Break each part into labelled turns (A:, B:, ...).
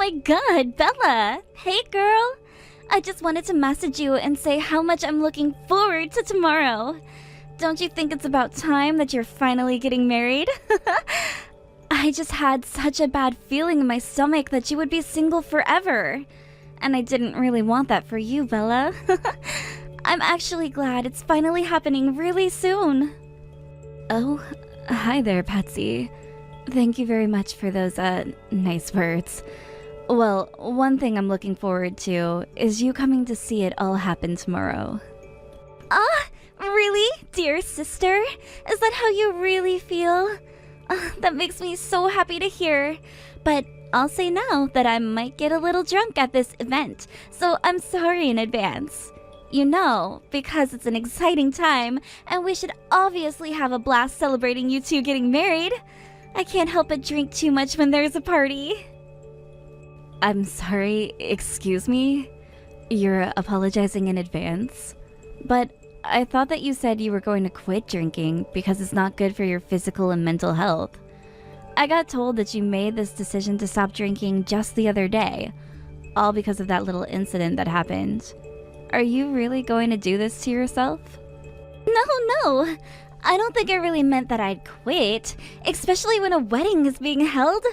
A: my god, Bella! Hey girl! I just wanted to message you and say how much I'm looking forward to tomorrow. Don't you think it's about time that you're finally getting married? I just had such a bad feeling in my stomach that you would be single forever. And I didn't really want that for you, Bella. I'm actually glad it's finally happening really soon. Oh, hi there, Patsy. Thank you very much for those, nice words. Well, one thing I'm looking forward to is you coming to see it all happen tomorrow. Really? Dear sister? Is that how you really feel? That makes me so happy to hear. But I'll say now that I might get a little drunk at this event, so I'm sorry in advance. You know, because it's an exciting time, and we should obviously have a blast celebrating you two getting married. I can't help but drink too much when there's a party. I'm sorry, excuse me? You're apologizing in advance? But I thought that you said you were going to quit drinking because it's not good for your physical and mental health. I got told that you made this decision to stop drinking just the other day, all because of that little incident that happened. Are you really going to do this to yourself? No. I don't think I really meant that I'd quit, especially when a wedding is being held.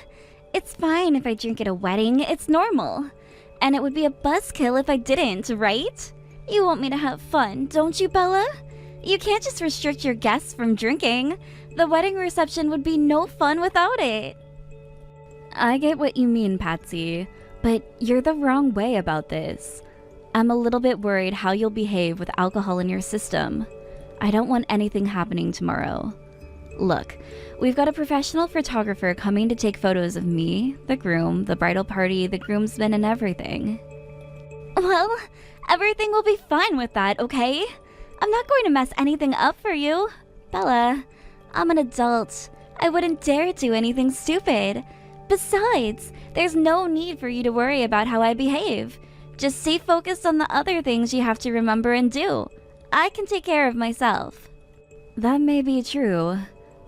A: It's fine if I drink at a wedding, it's normal. And it would be a buzzkill if I didn't, right? You want me to have fun, don't you, Bella? You can't just restrict your guests from drinking. The wedding reception would be no fun without it. I get what you mean, Patsy, but you're the wrong way about this. I'm a little bit worried how you'll behave with alcohol in your system. I don't want anything happening tomorrow. Look, we've got a professional photographer coming to take photos of me, the groom, the bridal party, the groomsmen, and everything. Well, everything will be fine with that, okay? I'm not going to mess anything up for you. Bella, I'm an adult. I wouldn't dare do anything stupid. Besides, there's no need for you to worry about how I behave. Just stay focused on the other things you have to remember and do. I can take care of myself. That may be true,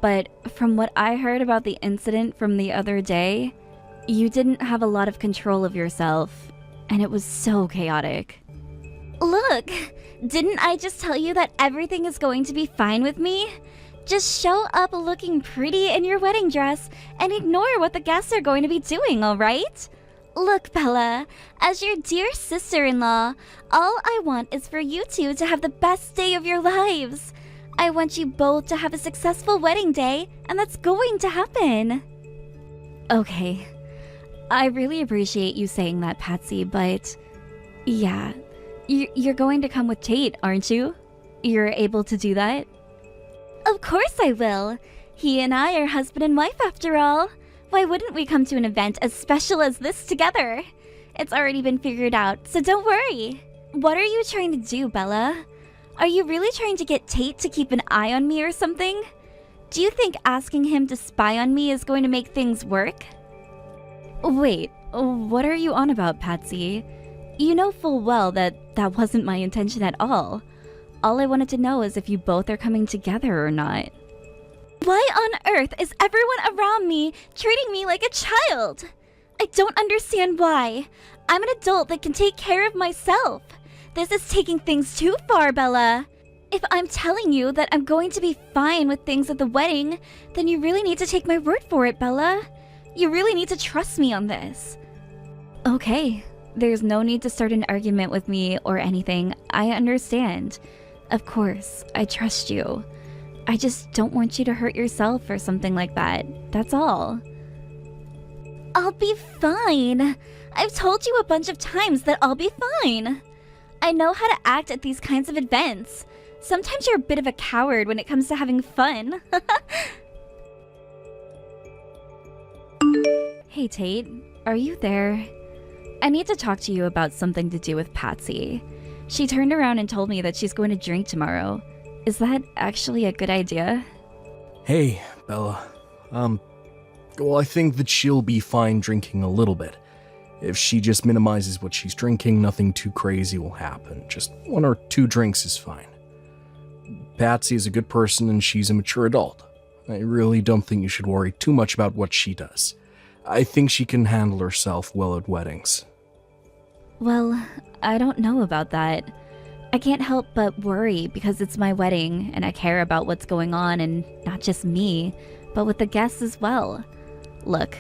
A: but from what I heard about the incident from the other day, you didn't have a lot of control of yourself, and it was so chaotic. Look, didn't I just tell you that everything is going to be fine with me? Just show up looking pretty in your wedding dress and ignore what the guests are going to be doing, alright? Look, Bella, as your dear sister-in-law, all I want is for you two to have the best day of your lives. I want you both to have a successful wedding day, and that's going to happen. Okay, I really appreciate you saying that, Patsy, but yeah, you're going to come with Tate, aren't you? You're able to do that? Of course I will. He and I are husband and wife after all. Why wouldn't we come to an event as special as this together? It's already been figured out, so don't worry. What are you trying to do, Bella? Are you really trying to get Tate to keep an eye on me or something? Do you think asking him to spy on me is going to make things work? Wait, what are you on about, Patsy? You know full well that that wasn't my intention at all. All I wanted to know is if you both are coming together or not. Why on earth is everyone around me treating me like a child? I don't understand why. I'm an adult that can take care of myself. This is taking things too far, Bella. If I'm telling you that I'm going to be fine with things at the wedding, then you really need to take my word for it, Bella. You really need to trust me on this. Okay, there's no need to start an argument with me or anything. I understand. Of course, I trust you. I just don't want you to hurt yourself or something like that. That's all. I'll be fine. I've told you a bunch of times that I'll be fine. I know how to act at these kinds of events. Sometimes you're a bit of a coward when it comes to having fun. Hey Tate, are you there? I need to talk to you about something to do with Patsy. She turned around and told me that she's going to drink tomorrow. Is that actually a good idea?
B: Hey, Bella. Well, I think that she'll be fine drinking a little bit. If she just minimizes what she's drinking, nothing too crazy will happen. Just 1 or 2 drinks is fine. Patsy is a good person and she's a mature adult. I really don't think you should worry too much about what she does. I think she can handle herself well at weddings.
A: Well, I don't know about that. I can't help but worry because it's my wedding and I care about what's going on, and not just me, but with the guests as well. Look,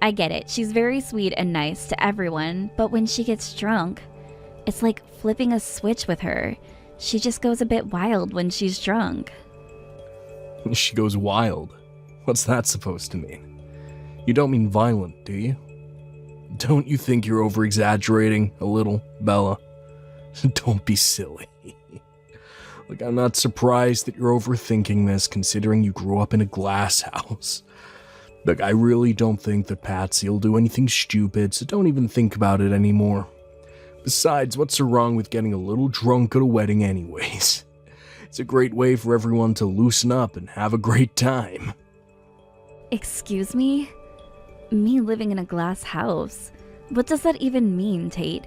A: I get it. She's very sweet and nice to everyone, but when she gets drunk, it's like flipping a switch with her. She just goes a bit wild when she's drunk.
B: She goes wild? What's that supposed to mean? You don't mean violent, do you? Don't you think you're over-exaggerating a little, Bella? Don't be silly. Like, I'm not surprised that you're overthinking this, considering you grew up in a glass house. Look, I really don't think that Patsy will do anything stupid, so don't even think about it anymore. Besides, what's so wrong with getting a little drunk at a wedding anyways? It's a great way for everyone to loosen up and have a great time.
A: Excuse me? Me living in a glass house? What does that even mean, Tate?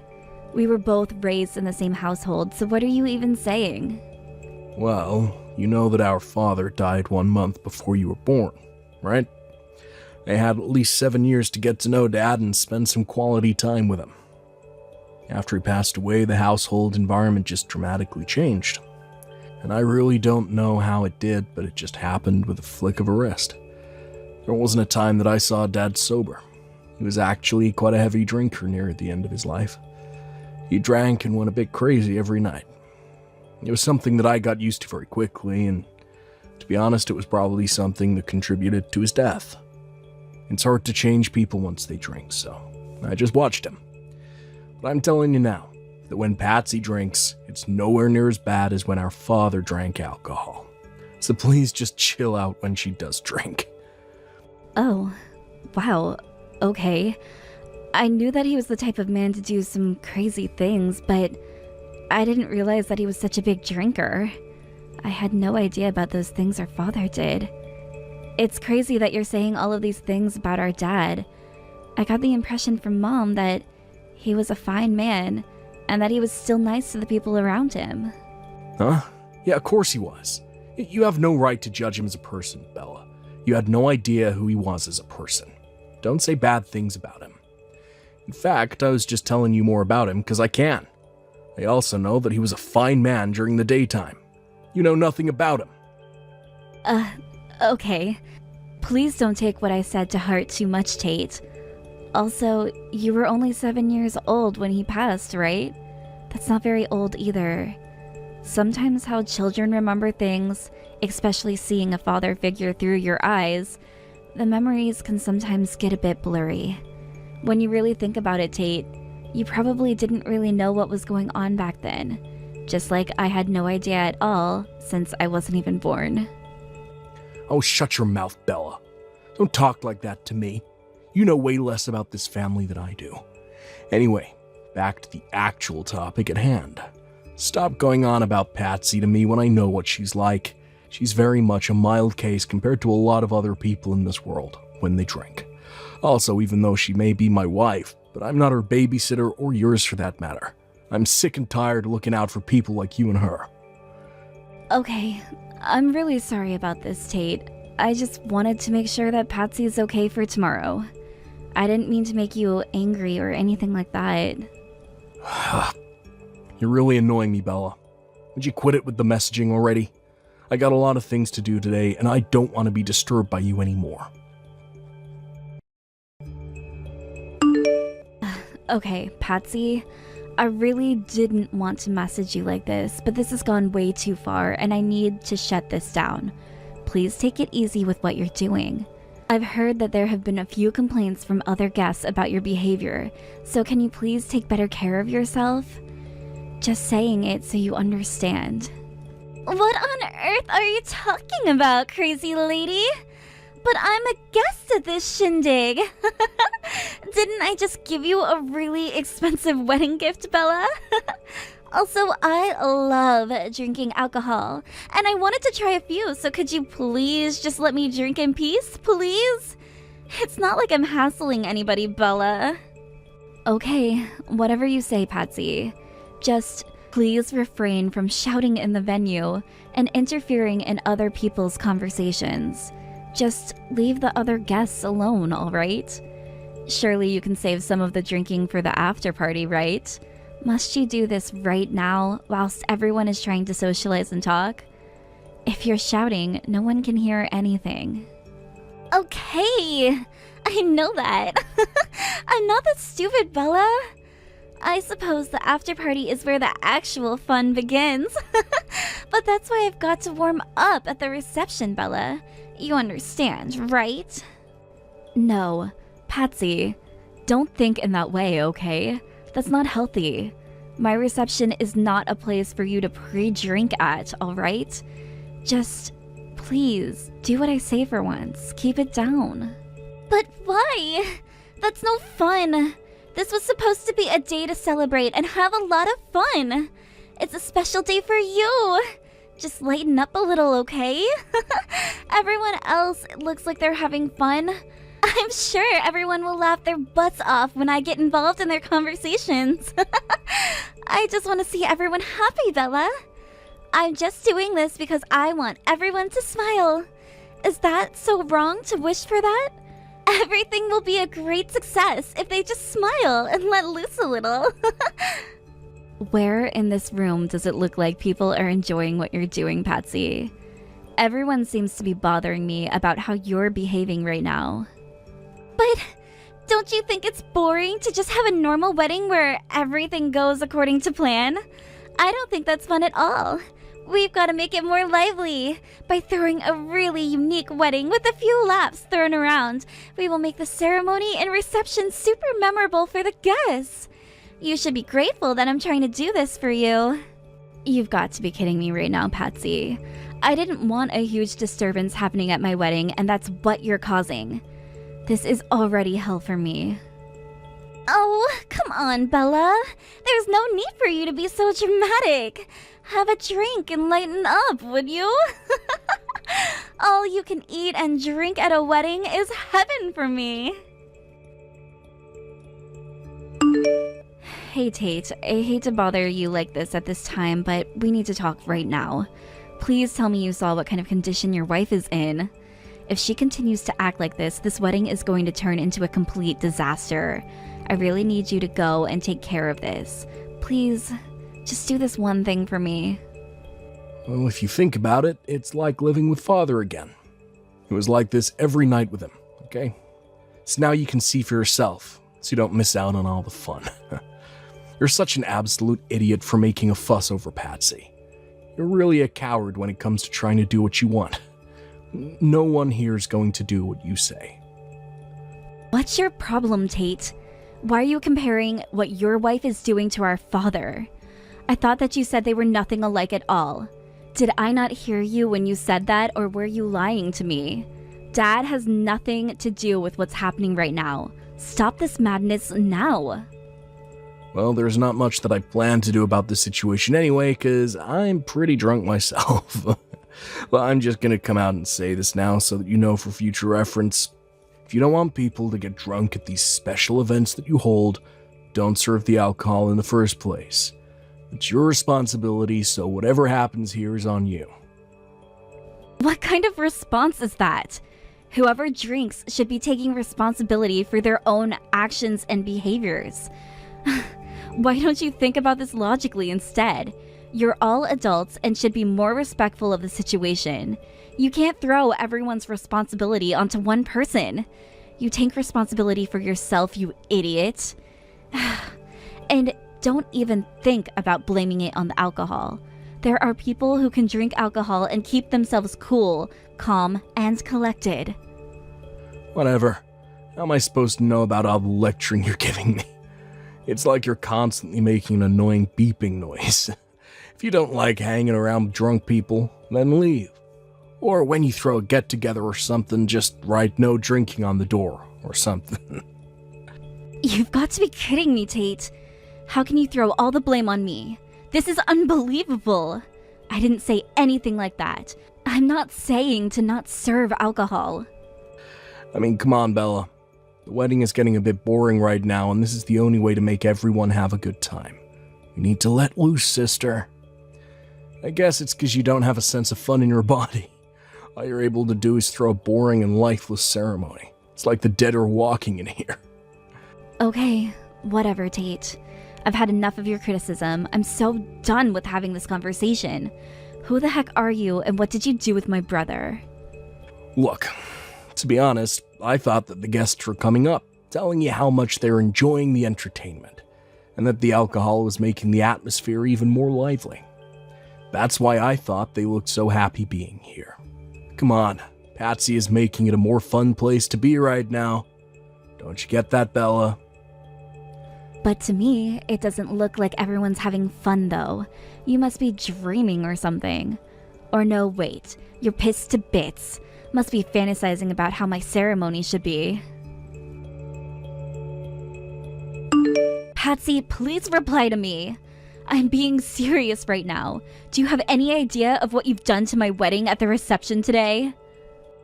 A: We were both raised in the same household, so what are you even saying?
B: Well, you know that our father died 1 month before you were born, right? I had at least 7 years to get to know Dad and spend some quality time with him. After he passed away, the household environment just dramatically changed. And I really don't know how it did, but it just happened with a flick of a wrist. There wasn't a time that I saw Dad sober. He was actually quite a heavy drinker near the end of his life. He drank and went a bit crazy every night. It was something that I got used to very quickly, and to be honest, it was probably something that contributed to his death. It's hard to change people once they drink, so I just watched him. But I'm telling you now, that when Patsy drinks, it's nowhere near as bad as when our father drank alcohol. So please just chill out when she does drink.
A: Oh, wow, okay. I knew that he was the type of man to do some crazy things, but I didn't realize that he was such a big drinker. I had no idea about those things our father did. It's crazy that you're saying all of these things about our dad. I got the impression from Mom that he was a fine man, and that he was still nice to the people around him.
B: Huh? Yeah, of course he was. You have no right to judge him as a person, Bella. You had no idea who he was as a person. Don't say bad things about him. In fact, I was just telling you more about him because I can. I also know that he was a fine man during the daytime. You know nothing about him.
A: Okay. Please don't take what I said to heart too much, Tate. Also, you were only 7 years old when he passed, right? That's not very old either. Sometimes how children remember things, especially seeing a father figure through your eyes, the memories can sometimes get a bit blurry. When you really think about it, Tate, you probably didn't really know what was going on back then. Just like I had no idea at all, since I wasn't even born.
B: Oh, shut your mouth, Bella. Don't talk like that to me. You know way less about this family than I do. Anyway, back to the actual topic at hand. Stop going on about Patsy to me when I know what she's like. She's very much a mild case compared to a lot of other people in this world when they drink. Also, even though she may be my wife, but I'm not her babysitter or yours for that matter. I'm sick and tired of looking out for people like you and her.
A: Okay, I'm really sorry about this, Tate. I just wanted to make sure that Patsy is okay for tomorrow. I didn't mean to make you angry or anything like that.
B: You're really annoying me, Bella. Would you quit it with the messaging already? I got a lot of things to do today, and I don't want to be disturbed by you anymore.
A: Okay, Patsy, I really didn't want to message you like this, but this has gone way too far, and I need to shut this down. Please take it easy with what you're doing. I've heard that there have been a few complaints from other guests about your behavior, so can you please take better care of yourself? Just saying it so you understand. What on earth are you talking about, crazy lady? But I'm a guest at this shindig. Didn't I just give you a really expensive wedding gift, Bella? Also, I love drinking alcohol, and I wanted to try a few, so could you please just let me drink in peace, please? It's not like I'm hassling anybody, Bella. Okay, whatever you say, Patsy. Just please refrain from shouting in the venue and interfering in other people's conversations. Just leave the other guests alone, alright? Surely you can save some of the drinking for the after party, right? Must you do this right now whilst everyone is trying to socialize and talk? If you're shouting, no one can hear anything. Okay, I know that. I'm not that stupid, Bella. I suppose the after party is where the actual fun begins. But that's why I've got to warm up at the reception, Bella. You understand, right? No, Patsy, don't think in that way, okay? That's not healthy. My reception is not a place for you to pre-drink at, alright? Just, please, do what I say for once. Keep it down. But why? That's no fun. This was supposed to be a day to celebrate and have a lot of fun. It's a special day for you. Just lighten up a little, okay? Everyone else looks like they're having fun. I'm sure everyone will laugh their butts off when I get involved in their conversations. I just want to see everyone happy, Bella. I'm just doing this because I want everyone to smile. Is that so wrong to wish for that? Everything will be a great success if they just smile and let loose a little. Where in this room does it look like people are enjoying what you're doing, Patsy? Everyone seems to be bothering me about how you're behaving right now. But don't you think it's boring to just have a normal wedding where everything goes according to plan? I don't think that's fun at all. We've got to make it more lively. By throwing a really unique wedding with a few laughs thrown around, we will make the ceremony and reception super memorable for the guests. You should be grateful that I'm trying to do this for you. You've got to be kidding me right now, Patsy. I didn't want a huge disturbance happening at my wedding, and that's what you're causing. This is already hell for me. Oh, come on, Bella. There's no need for you to be so dramatic. Have a drink and lighten up, would you? All you can eat and drink at a wedding is heaven for me. Hey, Tate. I hate to bother you like this at this time, but we need to talk right now. Please tell me you saw what kind of condition your wife is in. If she continues to act like this wedding is going to turn into a complete disaster. I really need you to go and take care of this. Please, just do this one thing for me.
B: Well, if you think about it, it's like living with Father again. It was like this every night with him, okay? So now you can see for yourself, so you don't miss out on all the fun. You're such an absolute idiot for making a fuss over Patsy. You're really a coward when it comes to trying to do what you want. No one here is going to do what you say.
A: What's your problem, Tate? Why are you comparing what your wife is doing to our father? I thought that you said they were nothing alike at all. Did I not hear you when you said that, or were you lying to me? Dad has nothing to do with what's happening right now. Stop this madness now.
B: Well, there's not much that I plan to do about this situation anyway, because I'm pretty drunk myself. Well, I'm just going to come out and say this now so that you know for future reference. If you don't want people to get drunk at these special events that you hold, don't serve the alcohol in the first place. It's your responsibility, so whatever happens here is on you.
A: What kind of response is that? Whoever drinks should be taking responsibility for their own actions and behaviors. Why don't you think about this logically instead? You're all adults and should be more respectful of the situation. You can't throw everyone's responsibility onto one person. You take responsibility for yourself, you idiot. And don't even think about blaming it on the alcohol. There are people who can drink alcohol and keep themselves cool, calm, and collected.
B: Whatever. How am I supposed to know about all the lecturing you're giving me? It's like you're constantly making an annoying beeping noise. If you don't like hanging around drunk people, then leave. Or when you throw a get-together or something, just write no drinking on the door or something.
A: You've got to be kidding me, Tate. How can you throw all the blame on me? This is unbelievable. I didn't say anything like that. I'm not saying to not serve alcohol.
B: I mean, come on, Bella. The wedding is getting a bit boring right now, and this is the only way to make everyone have a good time. You need to let loose, sister. I guess it's because you don't have a sense of fun in your body. All you're able to do is throw a boring and lifeless ceremony. It's like the dead are walking in here.
A: Okay, whatever, Tate. I've had enough of your criticism. I'm so done with having this conversation. Who the heck are you, and what did you do with my brother?
B: Look, to be honest, I thought that the guests were coming up, telling you how much they're enjoying the entertainment, and that the alcohol was making the atmosphere even more lively. That's why I thought they looked so happy being here. Come on, Patsy is making it a more fun place to be right now. Don't you get that, Bella?
A: But to me, it doesn't look like everyone's having fun, though. You must be dreaming or something. Or no, wait. You're pissed to bits. Must be fantasizing about how my ceremony should be. Patsy, please reply to me. I'm being serious right now. Do you have any idea of what you've done to my wedding at the reception today?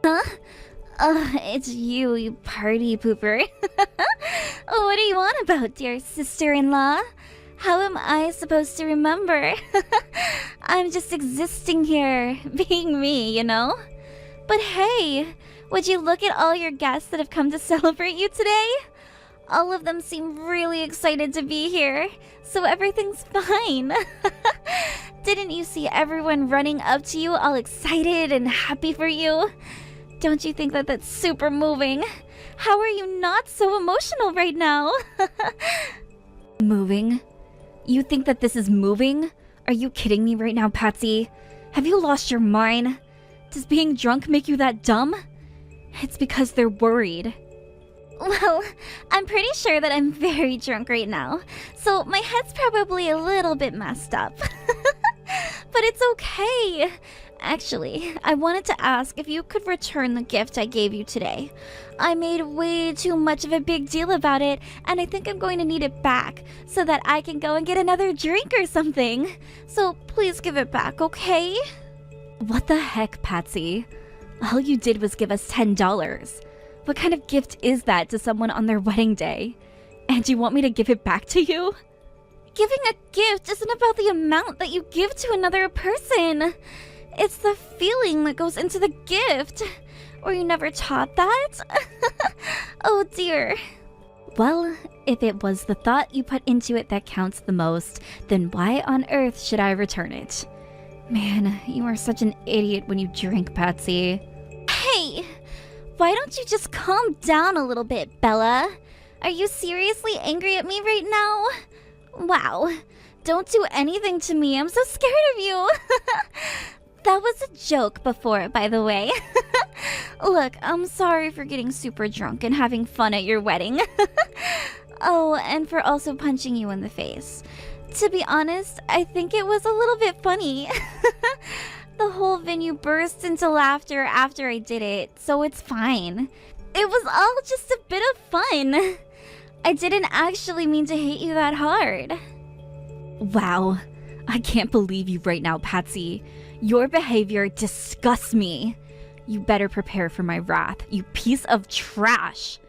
A: Huh? It's you party pooper. What do you want about, dear sister-in-law? How am I supposed to remember? I'm just existing here, being me, you know? But hey, would you look at all your guests that have come to celebrate you today? All of them seem really excited to be here, so everything's fine. Didn't you see everyone running up to you all excited and happy for you? Don't you think that that's super moving? How are you not so emotional right now? Moving? You think that this is moving? Are you kidding me right now, Patsy? Have you lost your mind? Does being drunk make you that dumb? It's because they're worried. Well, I'm pretty sure that I'm very drunk right now, so my head's probably a little bit messed up. But it's okay. Actually, I wanted to ask if you could return the gift I gave you today. I made way too much of a big deal about it, and I think I'm going to need it back so that I can go and get another drink or something. So please give it back, okay? What the heck, Patsy? All you did was give us $10. What kind of gift is that to someone on their wedding day? And you want me to give it back to you? Giving a gift isn't about the amount that you give to another person. It's the feeling that goes into the gift. Were you never taught that? Oh dear. Well, if it was the thought you put into it that counts the most, then why on earth should I return it? Man, you are such an idiot when you drink, Patsy. Hey! Why don't you just calm down a little bit, Bella? Are you seriously angry at me right now? Wow. Don't do anything to me. I'm so scared of you. That was a joke before, by the way. Look, I'm sorry for getting super drunk and having fun at your wedding. Oh, and for also punching you in the face. To be honest, I think it was a little bit funny. The whole venue burst into laughter after I did it, so it's fine. It was all just a bit of fun. I didn't actually mean to hit you that hard. Wow, I can't believe you right now, Patsy. Your behavior disgusts me. You better prepare for my wrath, you piece of trash.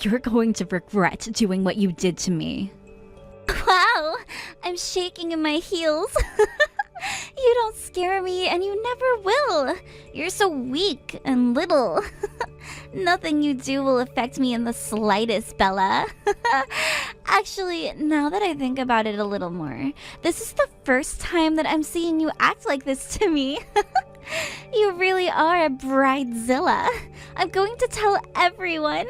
A: You're going to regret doing what you did to me. Wow, I'm shaking in my heels. You don't scare me, and you never will. You're so weak and little. Nothing you do will affect me in the slightest, Bella. Actually, now that I think about it a little more, this is the first time that I'm seeing you act like this to me. You really are a bridezilla. I'm going to tell everyone.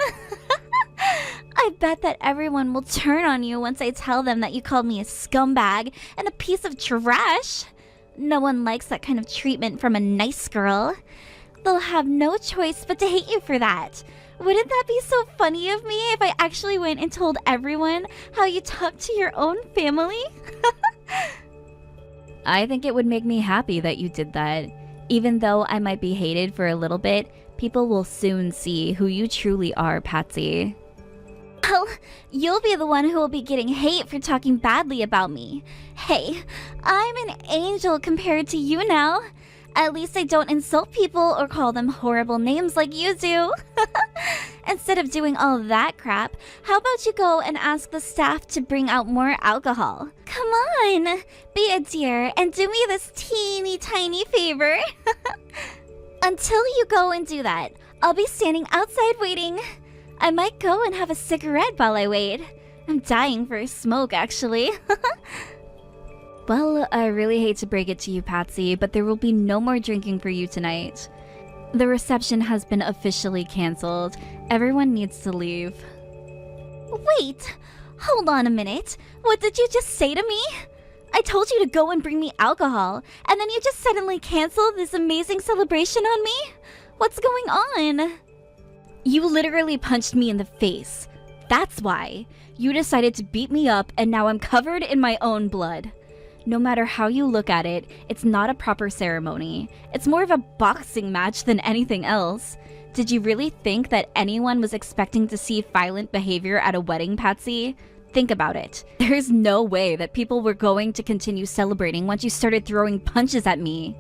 A: I bet that everyone will turn on you once I tell them that you called me a scumbag and a piece of trash. No one likes that kind of treatment from a nice girl. They'll have no choice but to hate you for that. Wouldn't that be so funny of me if I actually went and told everyone how you talk to your own family? I think it would make me happy that you did that. Even though I might be hated for a little bit, people will soon see who you truly are, Patsy. Well, you'll be the one who will be getting hate for talking badly about me. Hey, I'm an angel compared to you now. At least I don't insult people or call them horrible names like you do. Instead of doing all that crap, how about you go and ask the staff to bring out more alcohol? Come on, be a dear and do me this teeny tiny favor. Until you go and do that, I'll be standing outside waiting. I might go and have a cigarette while I wait. I'm dying for a smoke, actually. Well, I really hate to break it to you, Patsy, but there will be no more drinking for you tonight. The reception has been officially canceled. Everyone needs to leave. Wait! Hold on a minute. What did you just say to me? I told you to go and bring me alcohol, and then you just suddenly canceled this amazing celebration on me? What's going on? You literally punched me in the face. That's why. You decided to beat me up, and now I'm covered in my own blood. No matter how you look at it, it's not a proper ceremony. It's more of a boxing match than anything else. Did you really think that anyone was expecting to see violent behavior at a wedding, Patsy? Think about it. There's no way that people were going to continue celebrating once you started throwing punches at me.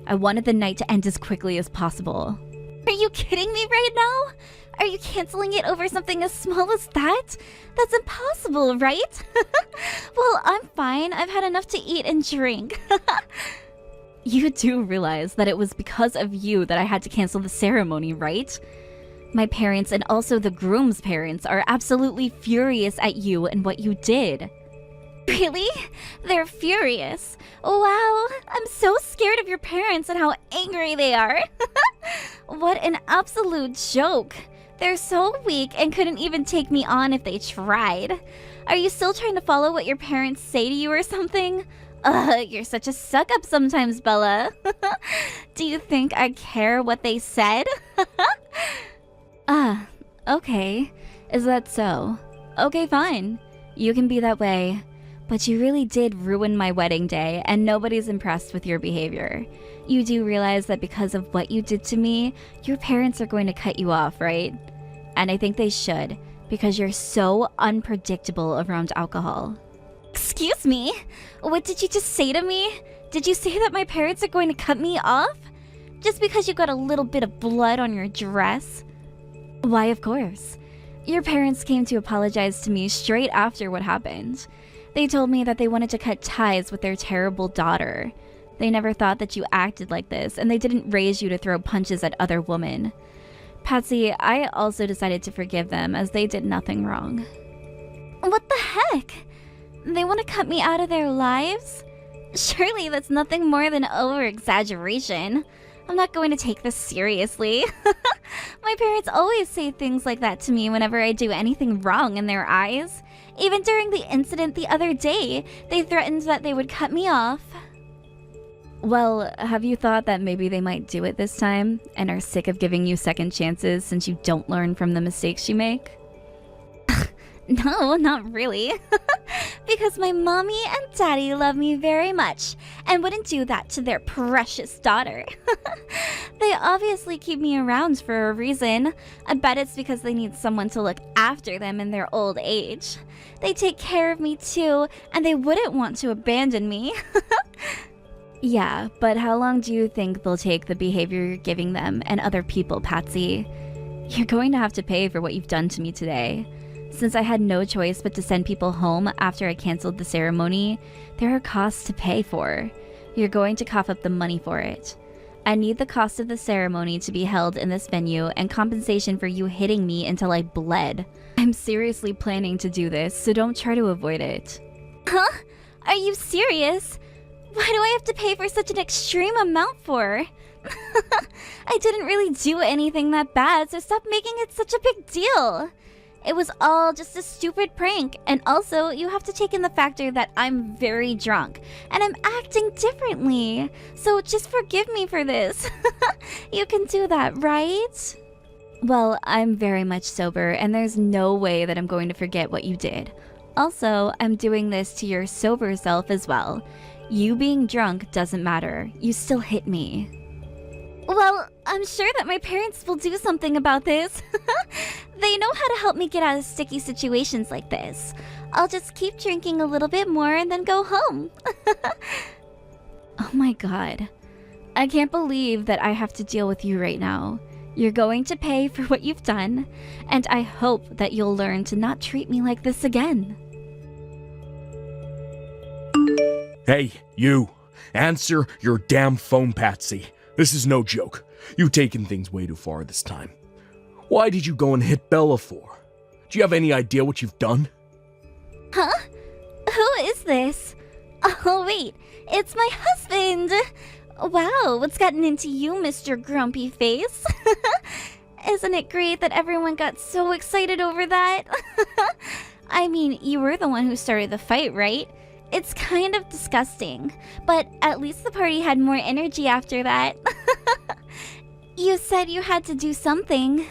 A: I wanted the night to end as quickly as possible. Are you kidding me right now? Are you canceling it over something as small as that? That's impossible, right? Well, I'm fine. I've had enough to eat and drink. You do realize that it was because of you that I had to cancel the ceremony, right? My parents and also the groom's parents are absolutely furious at you and what you did. Really? They're furious? Wow, I'm so scared of your parents and how angry they are. What an absolute joke. They're so weak and couldn't even take me on if they tried. Are you still trying to follow what your parents say to you or something? You're such a suck-up sometimes, Bella. Do you think I care what they said? Okay. Is that so? Okay, fine. You can be that way. But you really did ruin my wedding day, and nobody's impressed with your behavior. You do realize that because of what you did to me, your parents are going to cut you off, right? And I think they should, because you're so unpredictable around alcohol. Excuse me? What did you just say to me? Did you say that my parents are going to cut me off? Just because you got a little bit of blood on your dress? Why, of course. Your parents came to apologize to me straight after what happened. They told me that they wanted to cut ties with their terrible daughter. They never thought that you acted like this, and they didn't raise you to throw punches at other women. Patsy, I also decided to forgive them as they did nothing wrong. What the heck? They want to cut me out of their lives? Surely that's nothing more than over-exaggeration. I'm not going to take this seriously. My parents always say things like that to me whenever I do anything wrong in their eyes. Even during the incident the other day, they threatened that they would cut me off. Well, have you thought that maybe they might do it this time and are sick of giving you second chances since you don't learn from the mistakes you make? No, not really. Because my mommy and daddy love me very much and wouldn't do that to their precious daughter. They obviously keep me around for a reason. I bet it's because they need someone to look after them in their old age. They take care of me too, and they wouldn't want to abandon me. Yeah, but how long do you think they'll take the behavior you're giving them and other people, Patsy? You're going to have to pay for what you've done to me today. Since I had no choice but to send people home after I canceled the ceremony, there are costs to pay for. You're going to cough up the money for it. I need the cost of the ceremony to be held in this venue and compensation for you hitting me until I bled. I'm seriously planning to do this, so don't try to avoid it. Huh? Are you serious? Why do I have to pay for such an extreme amount for? I didn't really do anything that bad, so stop making it such a big deal. It was all just a stupid prank, and also you have to take in the factor that I'm very drunk, and I'm acting differently. So just forgive me for this. You can do that, right? Well, I'm very much sober, and there's no way that I'm going to forget what you did. Also, I'm doing this to your sober self as well. You being drunk doesn't matter. You still hit me. Well, I'm sure that my parents will do something about this. They know how to help me get out of sticky situations like this. I'll just keep drinking a little bit more and then go home. Oh my god. I can't believe that I have to deal with you right now. You're going to pay for what you've done, and I hope that you'll learn to not treat me like this again.
B: Hey, you. Answer your damn phone, Patsy. This is no joke. You've taken things way too far this time. Why did you go and hit Bella for? Do you have any idea what you've done?
A: Huh? Who is this? Oh, wait, it's my husband! Wow, what's gotten into you, Mr. Grumpy Face? Isn't it great that everyone got so excited over that? I mean, you were the one who started the fight, right? It's kind of disgusting, but at least the party had more energy after that. You said you had to do something.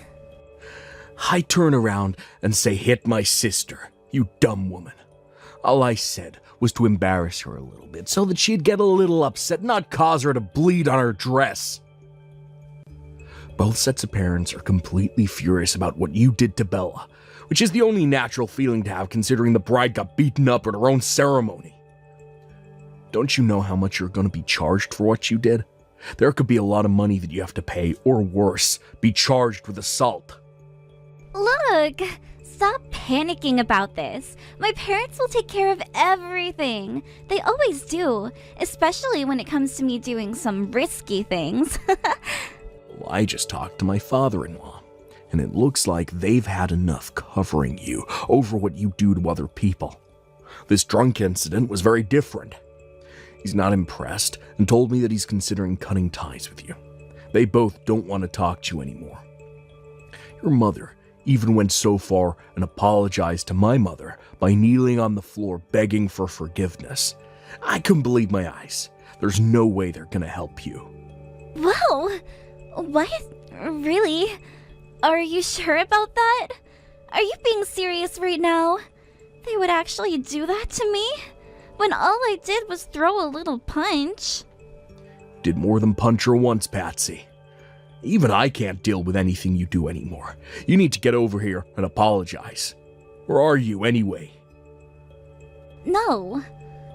B: I turn around and say, hit my sister, you dumb woman. All I said was to embarrass her a little bit so that she'd get a little upset, not cause her to bleed on her dress. Both sets of parents are completely furious about what you did to Bella, which is the only natural feeling to have considering the bride got beaten up at her own ceremony. Don't you know how much you're going to be charged for what you did? There could be a lot of money that you have to pay, or worse, be charged with assault.
A: Look, stop panicking about this. My parents will take care of everything. They always do, especially when it comes to me doing some risky things.
B: Well, I just talked to my father-in-law, and it looks like they've had enough covering you over what you do to other people. This drunk incident was very different. He's not impressed and told me that he's considering cutting ties with you. They both don't want to talk to you anymore. Your mother even went so far and apologized to my mother by kneeling on the floor begging for forgiveness. I couldn't believe my eyes. There's no way they're gonna help you.
A: Whoa! What? Really? Are you sure about that? Are you being serious right now? They would actually do that to me? When all I did was throw a little punch.
B: Did more than punch her once, Patsy. Even I can't deal with anything you do anymore. You need to get over here and apologize. Where are you, anyway?
A: No.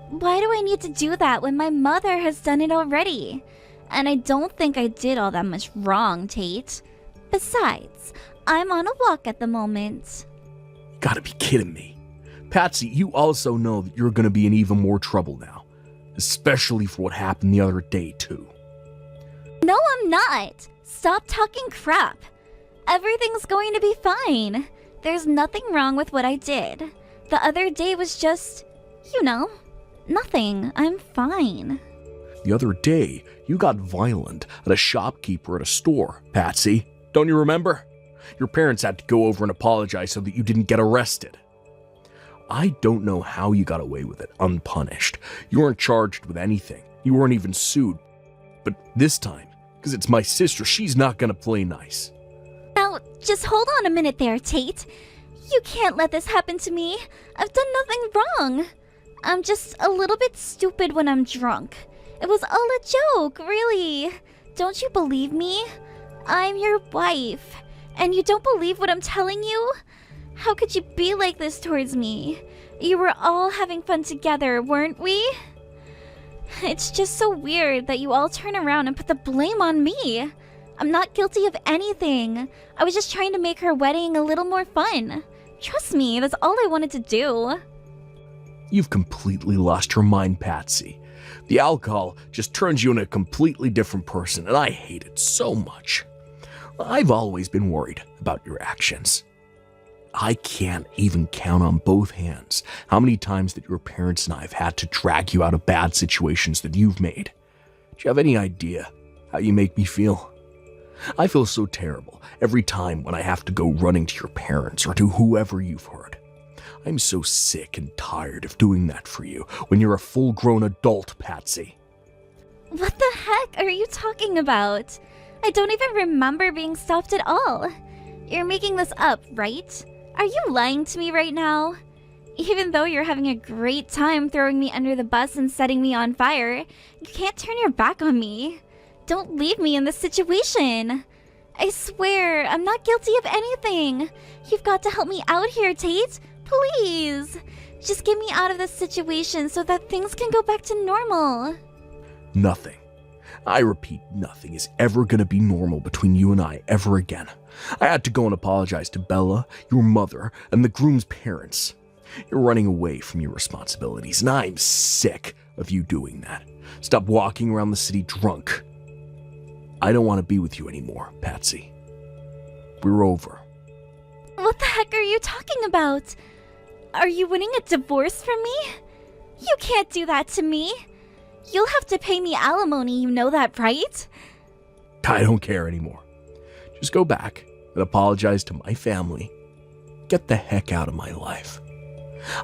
A: Why do I need to do that when my mother has done it already? And I don't think I did all that much wrong, Tate. Besides, I'm on a walk at the moment.
B: You gotta be kidding me. Patsy, you also know that you're gonna be in even more trouble now. Especially for what happened the other day, too.
A: No, I'm not. Stop talking crap. Everything's going to be fine. There's nothing wrong with what I did. The other day was just, nothing. I'm fine.
B: The other day, you got violent at a shopkeeper at a store, Patsy. Don't you remember? Your parents had to go over and apologize so that you didn't get arrested. I don't know how you got away with it unpunished. You weren't charged with anything. You weren't even sued. But this time, because it's my sister, she's not gonna play nice.
A: Now, just hold on a minute there, Tate. You can't let this happen to me. I've done nothing wrong. I'm just a little bit stupid when I'm drunk. It was all a joke, really. Don't you believe me? I'm your wife, and you don't believe what I'm telling you? How could you be like this towards me? You were all having fun together, weren't we? It's just so weird that you all turn around and put the blame on me. I'm not guilty of anything. I was just trying to make her wedding a little more fun. Trust me, that's all I wanted to do.
B: You've completely lost your mind, Patsy. The alcohol just turns you into a completely different person, and I hate it so much. I've always been worried about your actions. I can't even count on both hands how many times that your parents and I have had to drag you out of bad situations that you've made. Do you have any idea how you make me feel? I feel so terrible every time when I have to go running to your parents or to whoever you've hurt. I'm so sick and tired of doing that for you when you're a full-grown adult, Patsy.
A: What the heck are you talking about? I don't even remember being stopped at all. You're making this up, right? Are you lying to me right now? Even though you're having a great time throwing me under the bus and setting me on fire, you can't turn your back on me. Don't leave me in this situation. I swear, I'm not guilty of anything. You've got to help me out here, Tate. Please. Just get me out of this situation so that things can go back to normal.
B: Nothing. I repeat, nothing is ever gonna be normal between you and I ever again. I had to go and apologize to Bella, your mother, and the groom's parents. You're running away from your responsibilities, and I'm sick of you doing that. Stop walking around the city drunk. I don't want to be with you anymore, Patsy. We're over.
A: What the heck are you talking about? Are you winning a divorce from me? You can't do that to me. You'll have to pay me alimony, you know that, right?
B: I don't care anymore. Just go back and apologize to my family. Get the heck out of my life.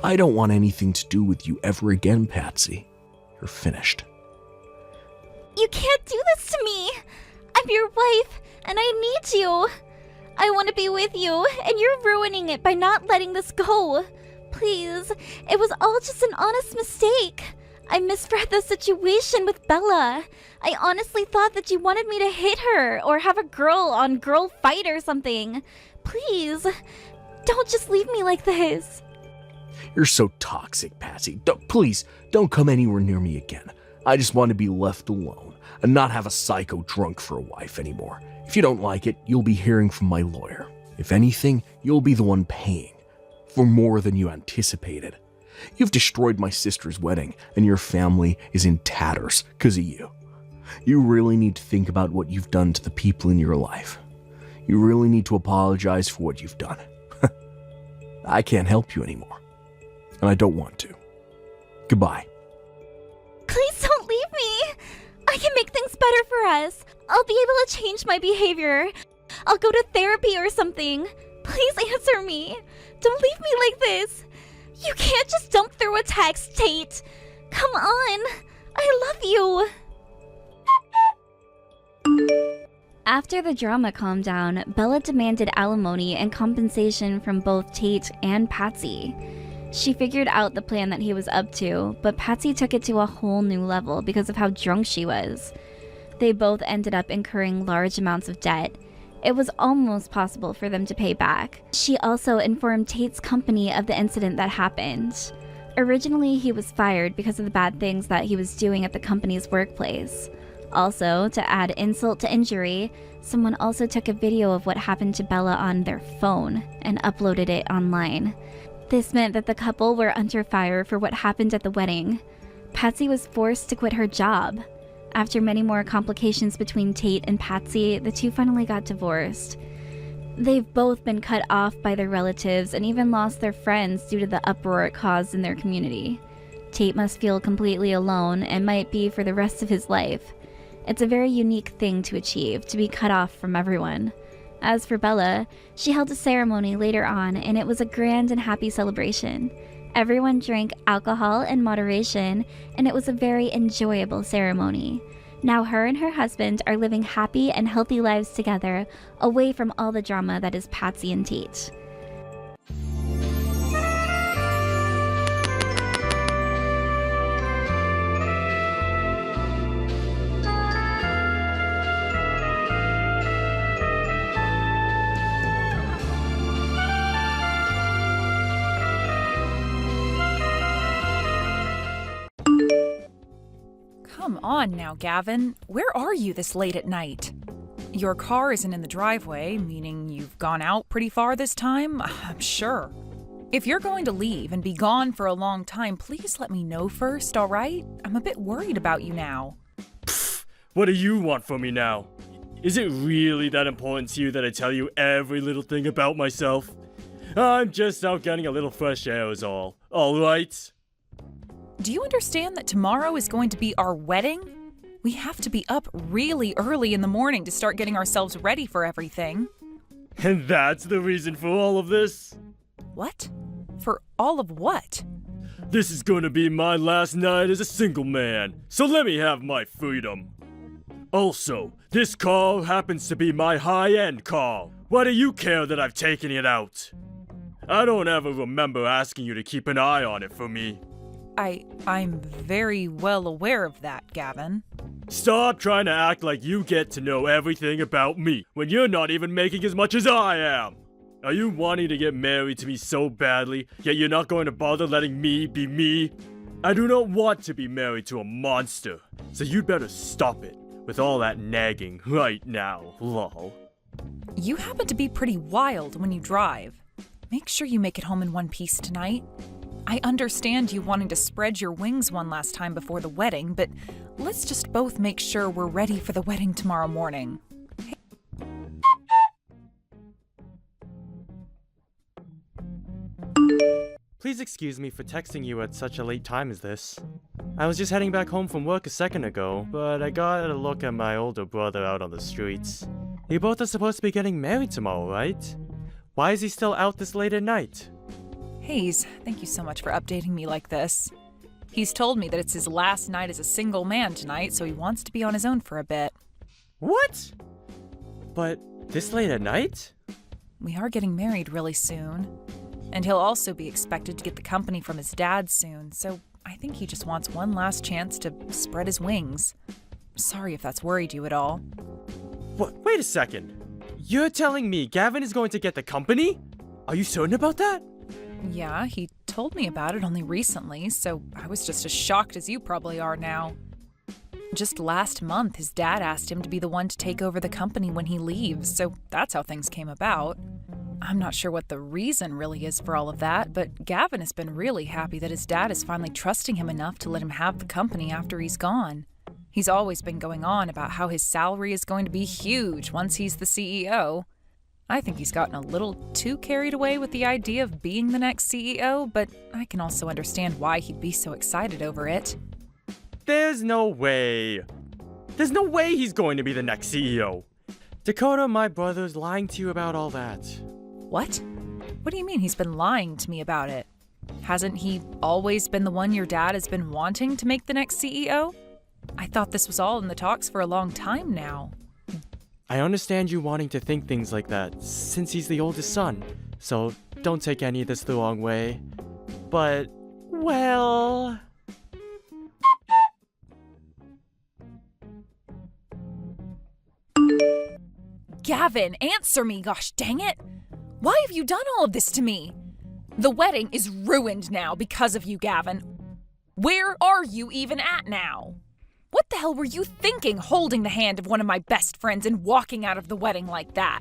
B: I don't want anything to do with you ever again, Patsy. You're finished.
A: You can't do this to me. I'm your wife, and I need you. I want to be with you, and you're ruining it by not letting this go. Please, it was all just an honest mistake. I misread the situation with Bella. I honestly thought that you wanted me to hit her or have a girl-on-girl fight or something. Please, don't just leave me like this.
B: You're so toxic, Patsy. Please, don't come anywhere near me again. I just want to be left alone and not have a psycho drunk for a wife anymore. If you don't like it, you'll be hearing from my lawyer. If anything, you'll be the one paying for more than you anticipated. You've destroyed my sister's wedding, and your family is in tatters because of you. You really need to think about what you've done to the people in your life. You really need to apologize for what you've done. I can't help you anymore, and I don't want to. Goodbye.
A: Please don't leave me. I can make things better for us. I'll be able to change my behavior. I'll go to therapy or something. Please answer me. Don't leave me like this. You can't just dump through a text, Tate. Come on. I love you. After the drama calmed down, Bella demanded alimony and compensation from both Tate and Patsy. She figured out the plan that he was up to, but Patsy took it to a whole new level because of how drunk she was. They both ended up incurring large amounts of debt. It was almost possible for them to pay back. She also informed Tate's company of the incident that happened. Originally, he was fired because of the bad things that he was doing at the company's workplace. Also, to add insult to injury, someone also took a video of what happened to Bella on their phone and uploaded it online. This meant that the couple were under fire for what happened at the wedding. Patsy was forced to quit her job. After many more complications between Tate and Patsy, the two finally got divorced. They've both been cut off by their relatives and even lost their friends due to the uproar it caused in their community. Tate must feel completely alone and might be for the rest of his life. It's a very unique thing to achieve, to be cut off from everyone. As for Bella, she held a ceremony later on, and it was a grand and happy celebration. Everyone drank alcohol in moderation, and it was a very enjoyable ceremony. Now her and her husband are living happy and healthy lives together, away from all the drama that is Patsy and Tate.
C: Come on now, Gavin. Where are you this late at night? Your car isn't in the driveway, meaning you've gone out pretty far this time, I'm sure. If you're going to leave and be gone for a long time, please let me know first, all right? I'm a bit worried about you now.
D: Pfft, what do you want from me now? Is it really that important to you that I tell you every little thing about myself? I'm just out getting a little fresh air is all right?
C: Do you understand that tomorrow is going to be our wedding? We have to be up really early in the morning to start getting ourselves ready for everything.
D: And that's the reason for all of this?
C: What? For all of what?
D: This is gonna be my last night as a single man, so let me have my freedom. Also, this car happens to be my high-end car. Why do you care that I've taken it out? I don't ever remember asking you to keep an eye on it for me.
C: I'm very well aware of that, Gavin.
D: Stop trying to act like you get to know everything about me when you're not even making as much as I am. Are you wanting to get married to me so badly, yet you're not going to bother letting me be me? I do not want to be married to a monster, so you'd better stop it with all that nagging right now, lol.
C: You happen to be pretty wild when you drive. Make sure you make it home in one piece tonight. I understand you wanting to spread your wings one last time before the wedding, but let's just both make sure we're ready for the wedding tomorrow morning.
D: Please excuse me for texting you at such a late time as this. I was just heading back home from work a second ago, but I got a look at my older brother out on the streets. You both are supposed to be getting married tomorrow, right? Why is he still out this late at night?
C: Hayes, thank you so much for updating me like this. He's told me that it's his last night as a single man tonight, so he wants to be on his own for a bit.
D: What? But this late at night?
C: We are getting married really soon. And he'll also be expected to get the company from his dad soon, so I think he just wants one last chance to spread his wings. Sorry if that's worried you at all.
D: What? Wait a second. You're telling me Gavin is going to get the company? Are you certain about that?
C: Yeah, he told me about it only recently, so I was just as shocked as you probably are now. Just last month, his dad asked him to be the one to take over the company when he leaves, so that's how things came about. I'm not sure what the reason really is for all of that, but Gavin has been really happy that his dad is finally trusting him enough to let him have the company after he's gone. He's always been going on about how his salary is going to be huge once he's the CEO. I think he's gotten a little too carried away with the idea of being the next CEO, but I can also understand why he'd be so excited over it.
D: There's no way. There's no way he's going to be the next CEO. Dakota, my brother's lying to you about all that.
C: What? What do you mean he's been lying to me about it? Hasn't he always been the one your dad has been wanting to make the next CEO? I thought this was all in the talks for a long time now.
D: I understand you wanting to think things like that, since he's the oldest son, so don't take any of this the wrong way. But, well...
C: Gavin, answer me, gosh dang it! Why have you done all of this to me? The wedding is ruined now because of you, Gavin. Where are you even at now? What the hell were you thinking, holding the hand of one of my best friends and walking out of the wedding like that?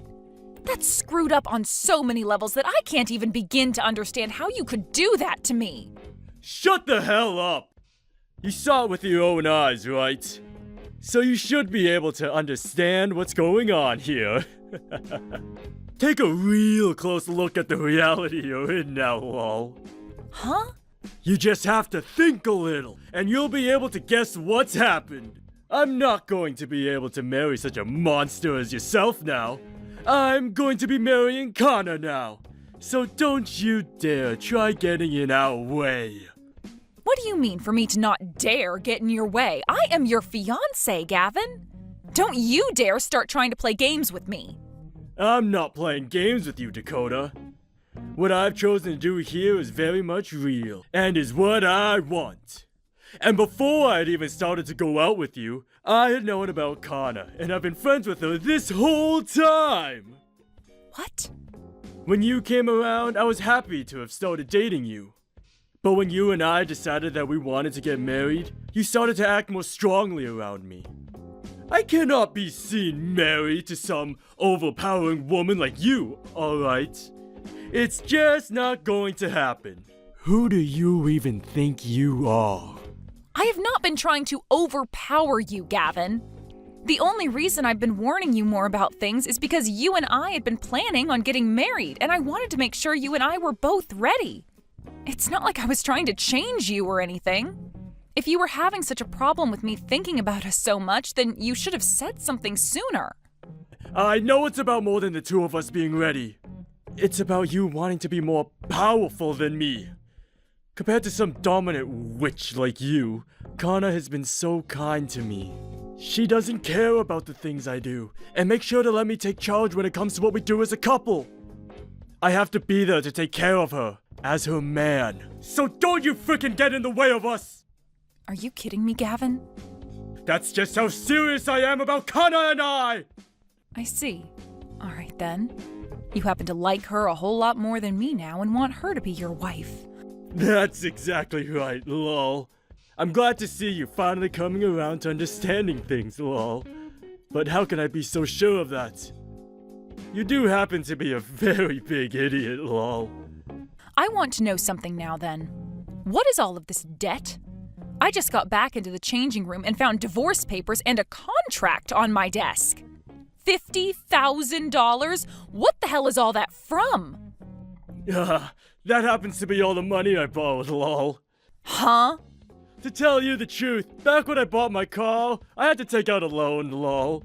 C: That's screwed up on so many levels that I can't even begin to understand how you could do that to me.
D: Shut the hell up! You saw it with your own eyes, right? So you should be able to understand what's going on here. Take a real close look at the reality you're in now, lol.
C: Huh?
D: You just have to think a little, and you'll be able to guess what's happened. I'm not going to be able to marry such a monster as yourself now. I'm going to be marrying Connor now. So don't you dare try getting in our way.
C: What do you mean for me to not dare get in your way? I am your fiancé, Gavin. Don't you dare start trying to play games with me.
D: I'm not playing games with you, Dakota. What I've chosen to do here is very much real, and is what I want. And before I'd even started to go out with you, I had known about Kana, and I've been friends with her this whole time!
C: What?
D: When you came around, I was happy to have started dating you. But when you and I decided that we wanted to get married, you started to act more strongly around me. I cannot be seen married to some overpowering woman like you, alright? It's just not going to happen. Who do you even think you are?
C: I have not been trying to overpower you, Gavin. The only reason I've been warning you more about things is because you and I had been planning on getting married, and I wanted to make sure you and I were both ready. It's not like I was trying to change you or anything. If you were having such a problem with me thinking about us so much, then you should have said something sooner.
D: I know it's about more than the two of us being ready. It's about you wanting to be more powerful than me. Compared to some dominant witch like you, Kana has been so kind to me. She doesn't care about the things I do, and makes sure to let me take charge when it comes to what we do as a couple. I have to be there to take care of her, as her man. So don't you frickin' get in the way of us!
C: Are you kidding me, Gavin?
D: That's just how serious I am about Kana and I!
C: I see. All right, then. You happen to like her a whole lot more than me now and want her to be your wife.
D: That's exactly right, lol. I'm glad to see you finally coming around to understanding things, lol. But how can I be so sure of that? You do happen to be a very big idiot, lol.
C: I want to know something now, then. What is all of this debt? I just got back into the changing room and found divorce papers and a contract on my desk. $50,000? What the hell is all that from?
D: That happens to be all the money I borrowed, lol.
C: Huh?
D: To tell you the truth, back when I bought my car, I had to take out a loan, lol.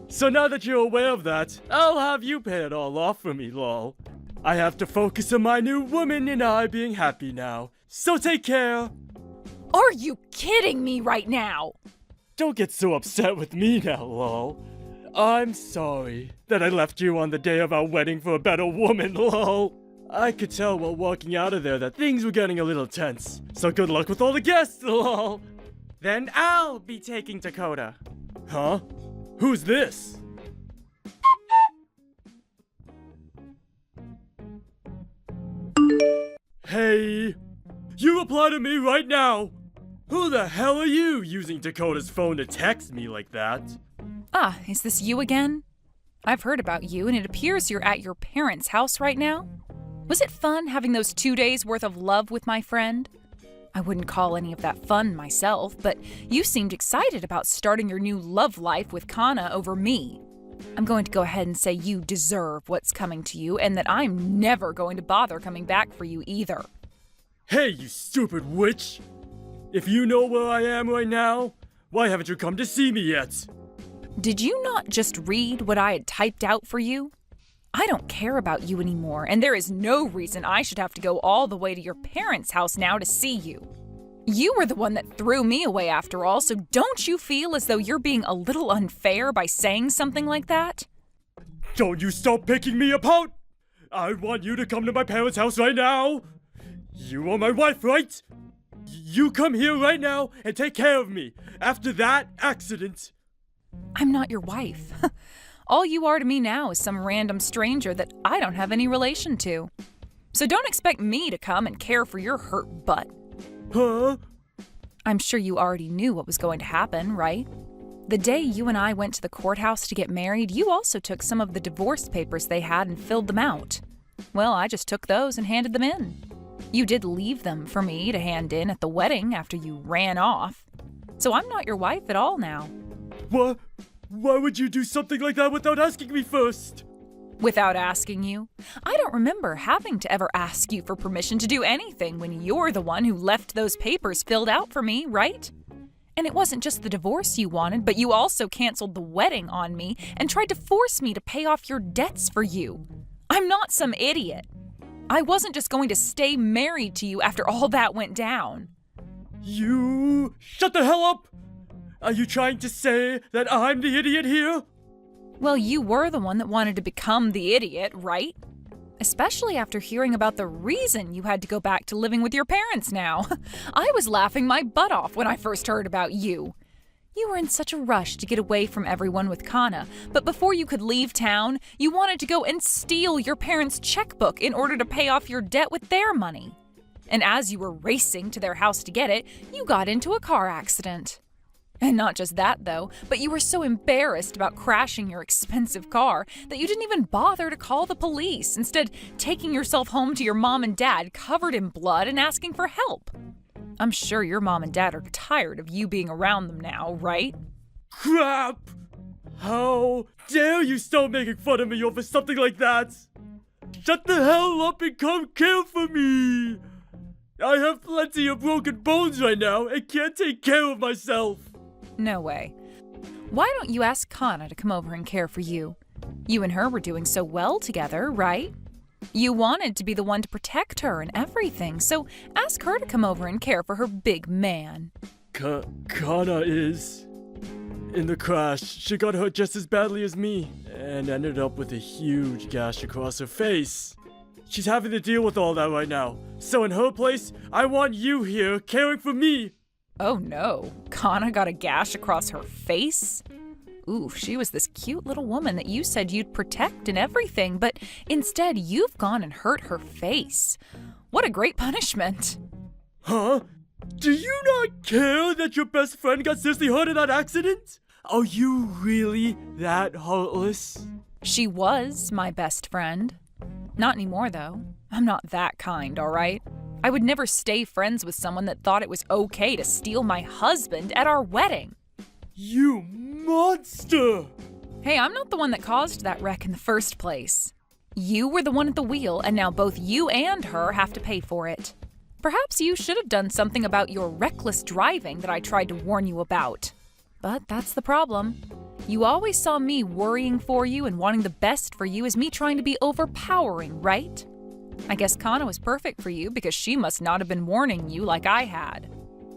D: So now that you're aware of that, I'll have you pay it all off for me, lol. I have to focus on my new woman and I being happy now. So take care.
C: Are you kidding me right now?
D: Don't get so upset with me now, lol. I'm sorry that I left you on the day of our wedding for a better woman, lol. I could tell while walking out of there that things were getting a little tense. So good luck with all the guests, lol. Then I'll be taking Dakota. Huh? Who's this? Hey, you reply to me right now. Who the hell are you using Dakota's phone to text me like that?
C: Ah, is this you again? I've heard about you, and it appears you're at your parents' house right now. Was it fun having those 2 days worth of love with my friend? I wouldn't call any of that fun myself, but you seemed excited about starting your new love life with Kana over me. I'm going to go ahead and say you deserve what's coming to you, and that I'm never going to bother coming back for you either.
D: Hey, you stupid witch! If you know where I am right now, why haven't you come to see me yet?
C: Did you not just read what I had typed out for you? I don't care about you anymore, and there is no reason I should have to go all the way to your parents' house now to see you. You were the one that threw me away after all, so don't you feel as though you're being a little unfair by saying something like that?
D: Don't you stop picking me apart! I want you to come to my parents' house right now! You are my wife, right? You come here right now and take care of me after that accident.
C: I'm not your wife. All you are to me now is some random stranger that I don't have any relation to. So don't expect me to come and care for your hurt butt.
D: Huh?
C: I'm sure you already knew what was going to happen, right? The day you and I went to the courthouse to get married, you also took some of the divorce papers they had and filled them out. Well, I just took those and handed them in. You did leave them for me to hand in at the wedding after you ran off. So I'm not your wife at all now.
D: What? Why would you do something like that without asking me first?
C: Without asking you? I don't remember having to ever ask you for permission to do anything when you're the one who left those papers filled out for me, right? And it wasn't just the divorce you wanted, but you also canceled the wedding on me and tried to force me to pay off your debts for you. I'm not some idiot. I wasn't just going to stay married to you after all that went down.
D: You... Shut the hell up! Are you trying to say that I'm the idiot here?
C: Well, you were the one that wanted to become the idiot, right? Especially after hearing about the reason you had to go back to living with your parents now. I was laughing my butt off when I first heard about you. You were in such a rush to get away from everyone with Kana, but before you could leave town, you wanted to go and steal your parents' checkbook in order to pay off your debt with their money. And as you were racing to their house to get it, you got into a car accident. And not just that, though, but you were so embarrassed about crashing your expensive car that you didn't even bother to call the police, instead taking yourself home to your mom and dad covered in blood and asking for help. I'm sure your mom and dad are tired of you being around them now, right?
D: Crap! How dare you start making fun of me over something like that? Shut the hell up and come care for me! I have plenty of broken bones right now and can't take care of myself.
C: No way. Why don't you ask Kana to come over and care for you? You and her were doing so well together, right? You wanted to be the one to protect her and everything, so ask her to come over and care for her big man.
D: Kana is... In the crash, she got hurt just as badly as me, and ended up with a huge gash across her face. She's having to deal with all that right now, so in her place, I want you here caring for me.
C: Oh no, Kana got a gash across her face? Ooh, she was this cute little woman that you said you'd protect and everything, but instead you've gone and hurt her face. What a great punishment.
D: Huh? Do you not care that your best friend got seriously hurt in that accident? Are you really that heartless?
C: She was my best friend. Not anymore, though. I'm not that kind, all right? I would never stay friends with someone that thought it was okay to steal my husband at our wedding.
D: You monster!
C: Hey, I'm not the one that caused that wreck in the first place. You were the one at the wheel, and now both you and her have to pay for it. Perhaps you should have done something about your reckless driving that I tried to warn you about. But that's the problem. You always saw me worrying for you and wanting the best for you as me trying to be overpowering, right? I guess Kana was perfect for you because she must not have been warning you like I had.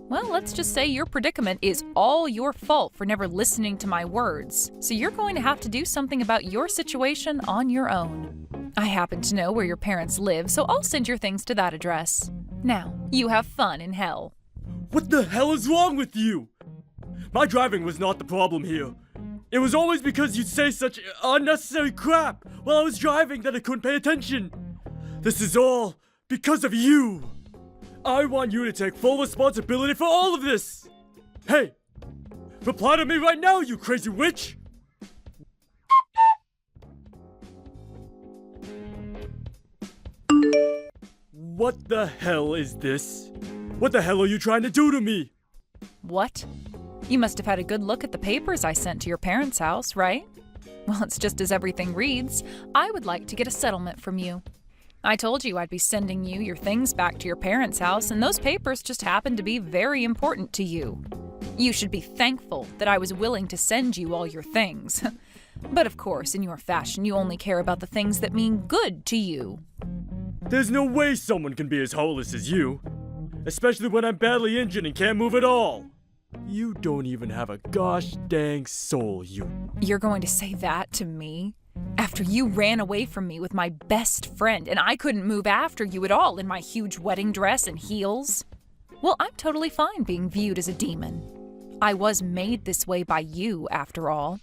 C: Well, let's just say your predicament is all your fault for never listening to my words, so you're going to have to do something about your situation on your own. I happen to know where your parents live, so I'll send your things to that address. Now, you have fun in hell.
D: What the hell is wrong with you? My driving was not the problem here. It was always because you'd say such unnecessary crap while I was driving that I couldn't pay attention. This is all because of you. I want you to take full responsibility for all of this. Hey, reply to me right now, you crazy witch. What the hell is this? What the hell are you trying to do to me?
C: What? You must have had a good look at the papers I sent to your parents' house, right? Well, it's just as everything reads. I would like to get a settlement from you. I told you I'd be sending you your things back to your parents' house, and those papers just happened to be very important to you. You should be thankful that I was willing to send you all your things. But of course, in your fashion, you only care about the things that mean good to you.
D: There's no way someone can be as heartless as you. Especially when I'm badly injured and can't move at all. You don't even have a gosh dang soul, you.
C: You're going to say that to me? After you ran away from me with my best friend and I couldn't move after you at all in my huge wedding dress and heels? Well, I'm totally fine being viewed as a demon. I was made this way by you, after all.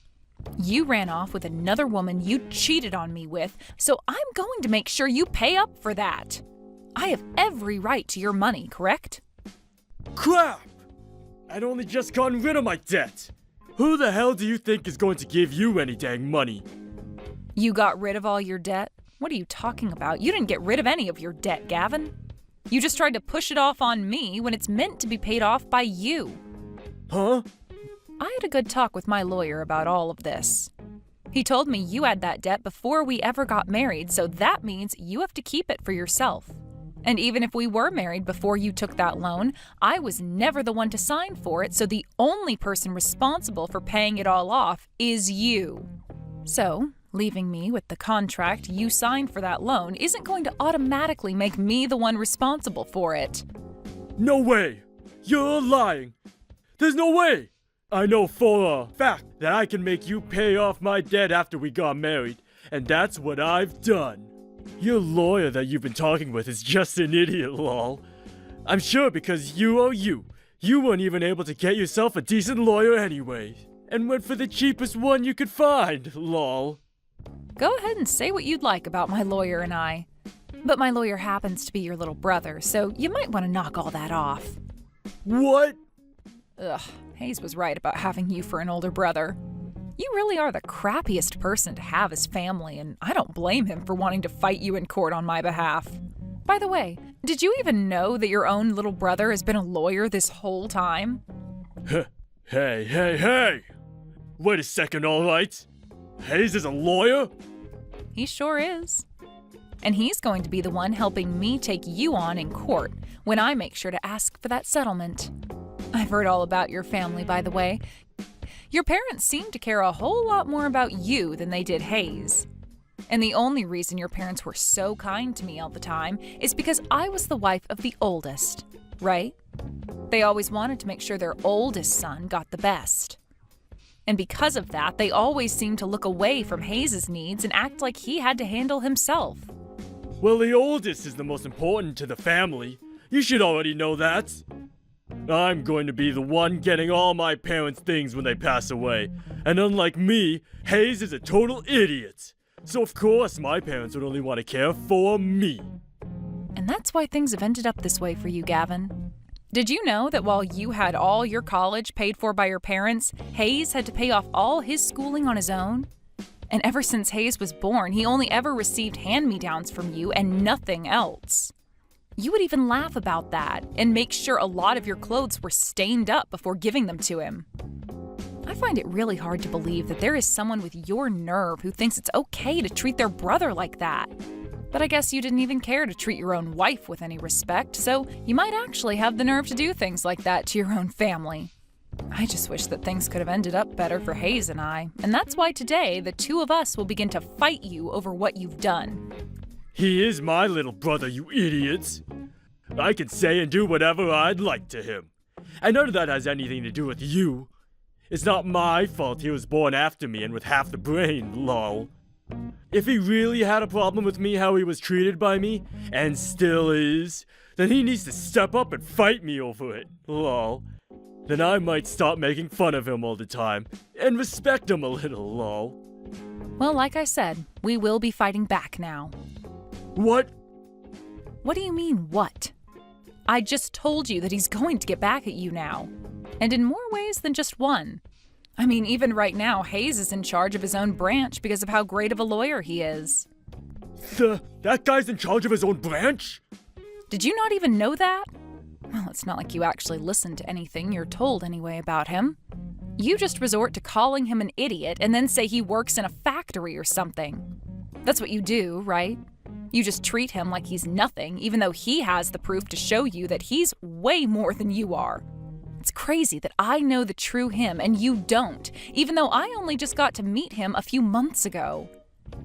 C: You ran off with another woman you cheated on me with, so I'm going to make sure you pay up for that. I have every right to your money, correct?
D: Crap! I'd only just gotten rid of my debt. Who the hell do you think is going to give you any dang money?
C: You got rid of all your debt? What are you talking about? You didn't get rid of any of your debt, Gavin. You just tried to push it off on me when it's meant to be paid off by you.
D: Huh?
C: I had a good talk with my lawyer about all of this. He told me you had that debt before we ever got married, so that means you have to keep it for yourself. And even if we were married before you took that loan, I was never the one to sign for it, so the only person responsible for paying it all off is you. So, leaving me with the contract you signed for that loan isn't going to automatically make me the one responsible for it.
D: No way! You're lying! There's no way! I know for a fact that I can make you pay off my debt after we got married, and that's what I've done. Your lawyer that you've been talking with is just an idiot, lol. I'm sure because you owe you. You weren't even able to get yourself a decent lawyer anyway, and went for the cheapest one you could find, lol.
C: Go ahead and say what you'd like about my lawyer and I. But my lawyer happens to be your little brother, so you might want to knock all that off.
D: What?
C: Ugh, Hayes was right about having you for an older brother. You really are the crappiest person to have as family, and I don't blame him for wanting to fight you in court on my behalf. By the way, did you even know that your own little brother has been a lawyer this whole time?
D: Hey! Wait a second, alright? Hayes is a lawyer?
C: He sure is. And he's going to be the one helping me take you on in court when I make sure to ask for that settlement. I've heard all about your family, by the way. Your parents seem to care a whole lot more about you than they did Hayes. And the only reason your parents were so kind to me all the time is because I was the wife of the oldest, right? They always wanted to make sure their oldest son got the best. And because of that, they always seemed to look away from Hayes' needs and act like he had to handle himself.
D: Well, the oldest is the most important to the family. You should already know that. I'm going to be the one getting all my parents' things when they pass away. And unlike me, Hayes is a total idiot. So of course my parents would only want to care for me.
C: And that's why things have ended up this way for you, Gavin. Did you know that while you had all your college paid for by your parents, Hayes had to pay off all his schooling on his own? And ever since Hayes was born, he only ever received hand-me-downs from you and nothing else. You would even laugh about that and make sure a lot of your clothes were stained up before giving them to him. I find it really hard to believe that there is someone with your nerve who thinks it's okay to treat their brother like that. But I guess you didn't even care to treat your own wife with any respect, so you might actually have the nerve to do things like that to your own family. I just wish that things could have ended up better for Hayes and I, and that's why today the two of us will begin to fight you over what you've done.
D: He is my little brother, you idiots. I can say and do whatever I'd like to him. And none of that has anything to do with you. It's not my fault he was born after me and with half the brain, lol. If he really had a problem with me how he was treated by me, and still is, then he needs to step up and fight me over it, lol. Then I might stop making fun of him all the time, and respect him a little, lol.
C: Well, like I said, we will be fighting back now.
D: What?
C: What do you mean, what? I just told you that he's going to get back at you now. And in more ways than just one. I mean, even right now, Hayes is in charge of his own branch because of how great of a lawyer he is.
D: That guy's in charge of his own branch?
C: Did you not even know that? Well, it's not like you actually listen to anything you're told anyway about him. You just resort to calling him an idiot and then say he works in a factory or something. That's what you do, right? You just treat him like he's nothing, even though he has the proof to show you that he's way more than you are. It's crazy that I know the true him and you don't, even though I only just got to meet him a few months ago.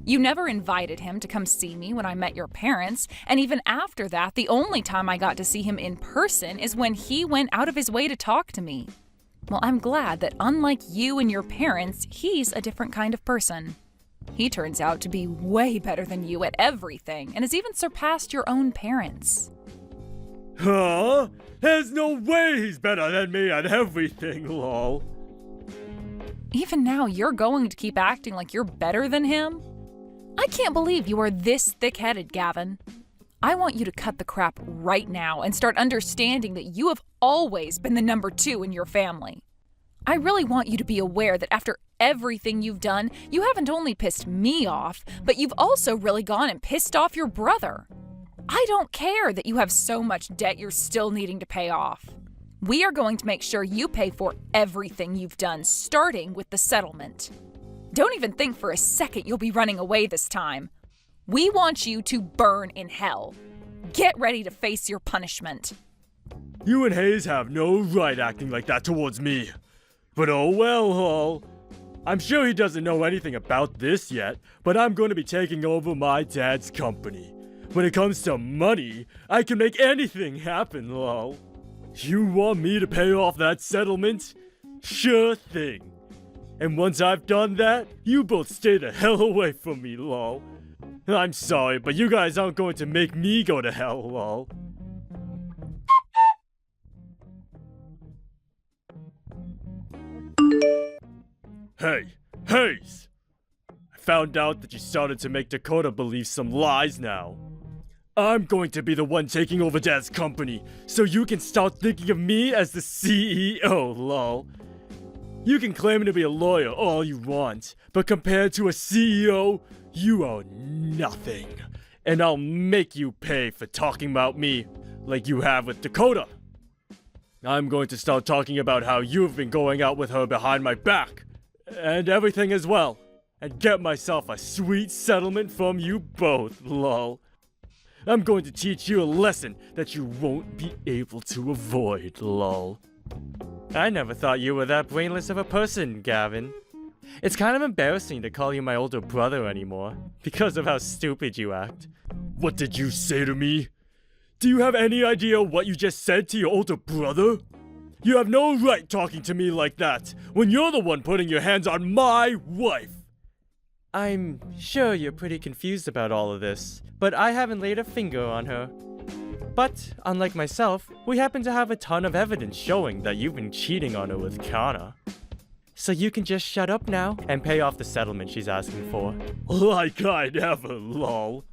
C: You never invited him to come see me when I met your parents, and even after that, the only time I got to see him in person is when he went out of his way to talk to me. Well, I'm glad that unlike you and your parents, he's a different kind of person. He turns out to be way better than you at everything, and has even surpassed your own parents.
D: Huh? There's no way he's better than me at everything, lol.
C: Even now, you're going to keep acting like you're better than him? I can't believe you are this thick-headed, Gavin. I want you to cut the crap right now and start understanding that you have always been the number 2 in your family. I really want you to be aware that after everything you've done, you haven't only pissed me off, but you've also really gone and pissed off your brother. I don't care that you have so much debt you're still needing to pay off. We are going to make sure you pay for everything you've done, starting with the settlement. Don't even think for a second you'll be running away this time. We want you to burn in hell. Get ready to face your punishment.
D: You and Hayes have no right acting like that towards me. But oh well, Hall. I'm sure he doesn't know anything about this yet, but I'm going to be taking over my dad's company. When it comes to money, I can make anything happen, lol. You want me to pay off that settlement? Sure thing. And once I've done that, you both stay the hell away from me, lol. I'm sorry, but you guys aren't going to make me go to hell, lol. Hey, Hayes! I found out that you started to make Dakota believe some lies now. I'm going to be the one taking over Dad's company, so you can start thinking of me as the CEO, lol. You can claim to be a lawyer all you want, but compared to a CEO, you are nothing. And I'll make you pay for talking about me like you have with Dakota. I'm going to start talking about how you've been going out with her behind my back, and everything as well, and get myself a sweet settlement from you both, lol. I'm going to teach you a lesson that you won't be able to avoid, lol. I never thought you were that brainless of a person, Gavin. It's kind of embarrassing to call you my older brother anymore, because of how stupid you act. What did you say to me? Do you have any idea what you just said to your older brother? You have no right talking to me like that, when you're the one putting your hands on my wife! I'm sure you're pretty confused about all of this, but I haven't laid a finger on her. But, unlike myself, we happen to have a ton of evidence showing that you've been cheating on her with Kana. So you can just shut up now and pay off the settlement she's asking for. Like I'd ever, lol.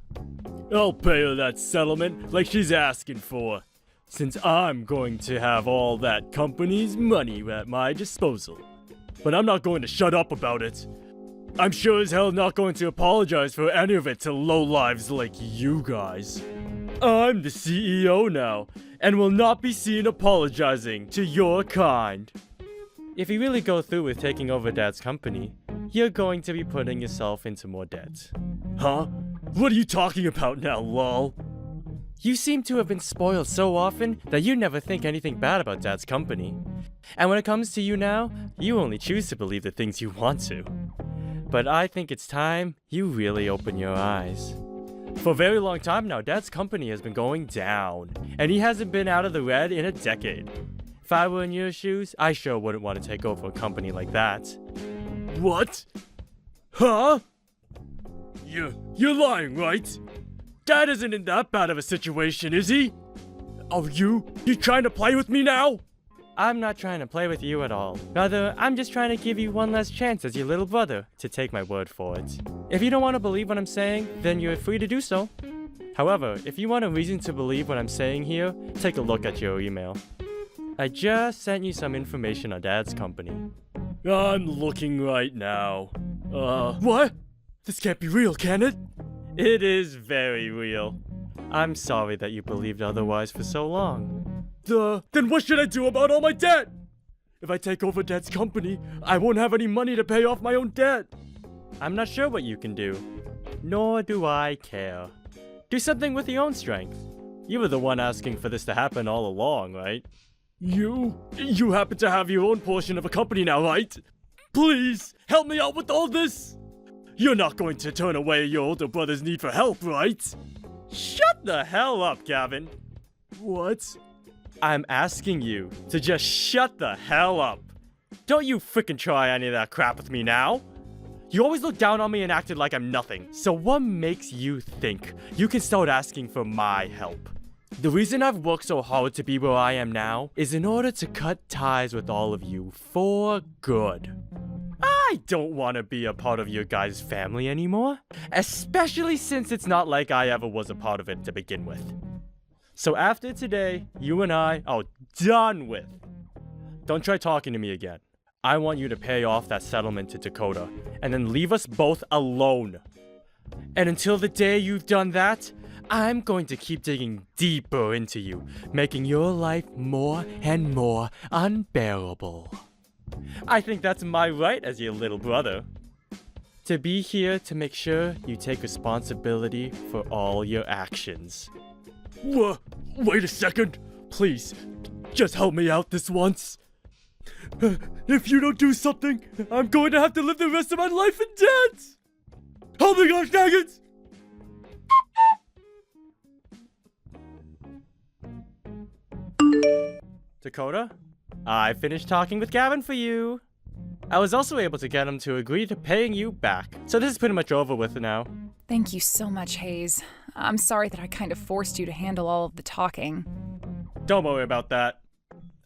D: I'll pay her that settlement like she's asking for, since I'm going to have all that company's money at my disposal. But I'm not going to shut up about it. I'm sure as hell not going to apologize for any of it to lowlives like you guys. I'm the CEO now, and will not be seen apologizing to your kind. if you really go through with taking over Dad's company, you're going to be putting yourself into more debt. Huh? What are you talking about now, lol? You seem to have been spoiled so often that you never think anything bad about Dad's company. And when it comes to you now, you only choose to believe the things you want to. But I think it's time you really open your eyes. For a very long time now, Dad's company has been going down, and he hasn't been out of the red in a decade. If I were in your shoes, I sure wouldn't want to take over a company like that. What? Huh? You're lying, right? Dad isn't in that bad of a situation, is he? Oh, you trying to play with me now? I'm not trying to play with you at all. Rather, I'm just trying to give you one last chance as your little brother to take my word for it. If you don't want to believe what I'm saying, then you're free to do so. However, if you want a reason to believe what I'm saying here, take a look at your email. I just sent you some information on Dad's company. I'm looking right now. What? This can't be real, can it? It is very real. I'm sorry that you believed otherwise for so long. Then what should I do about all my debt? If I take over Dad's company, I won't have any money to pay off my own debt. I'm not sure what you can do. Nor do I care. Do something with your own strength. You were the one asking for this to happen all along, right? You happen to have your own portion of a company now, right? Please, help me out with all this! You're not going to turn away your older brother's need for help, right? Shut the hell up, Gavin. What? I'm asking you to just shut the hell up. Don't you frickin' try any of that crap with me now. You always look down on me and acted like I'm nothing. So what makes you think you can start asking for my help? The reason I've worked so hard to be where I am now is in order to cut ties with all of you for good. I don't want to be a part of your guys' family anymore, especially since it's not like I ever was a part of it to begin with. So after today, you and I are done with. Don't try talking to me again. I want you to pay off that settlement to Dakota, and then leave us both alone. And until the day you've done that, I'm going to keep digging deeper into you, making your life more and more unbearable. I think that's my right as your little brother. To be here to make sure you take responsibility for all your actions. Wait a second. Please, just help me out this once. If you don't do something, I'm going to have to live the rest of my life in debt! Help me, gosh dang it! Dakota, I finished talking with Gavin for you. I was also able to get him to agree to paying you back, so this is pretty much over with now.
C: Thank you so much, Hayes. I'm sorry that I kind of forced you to handle all of the talking.
D: Don't worry about that.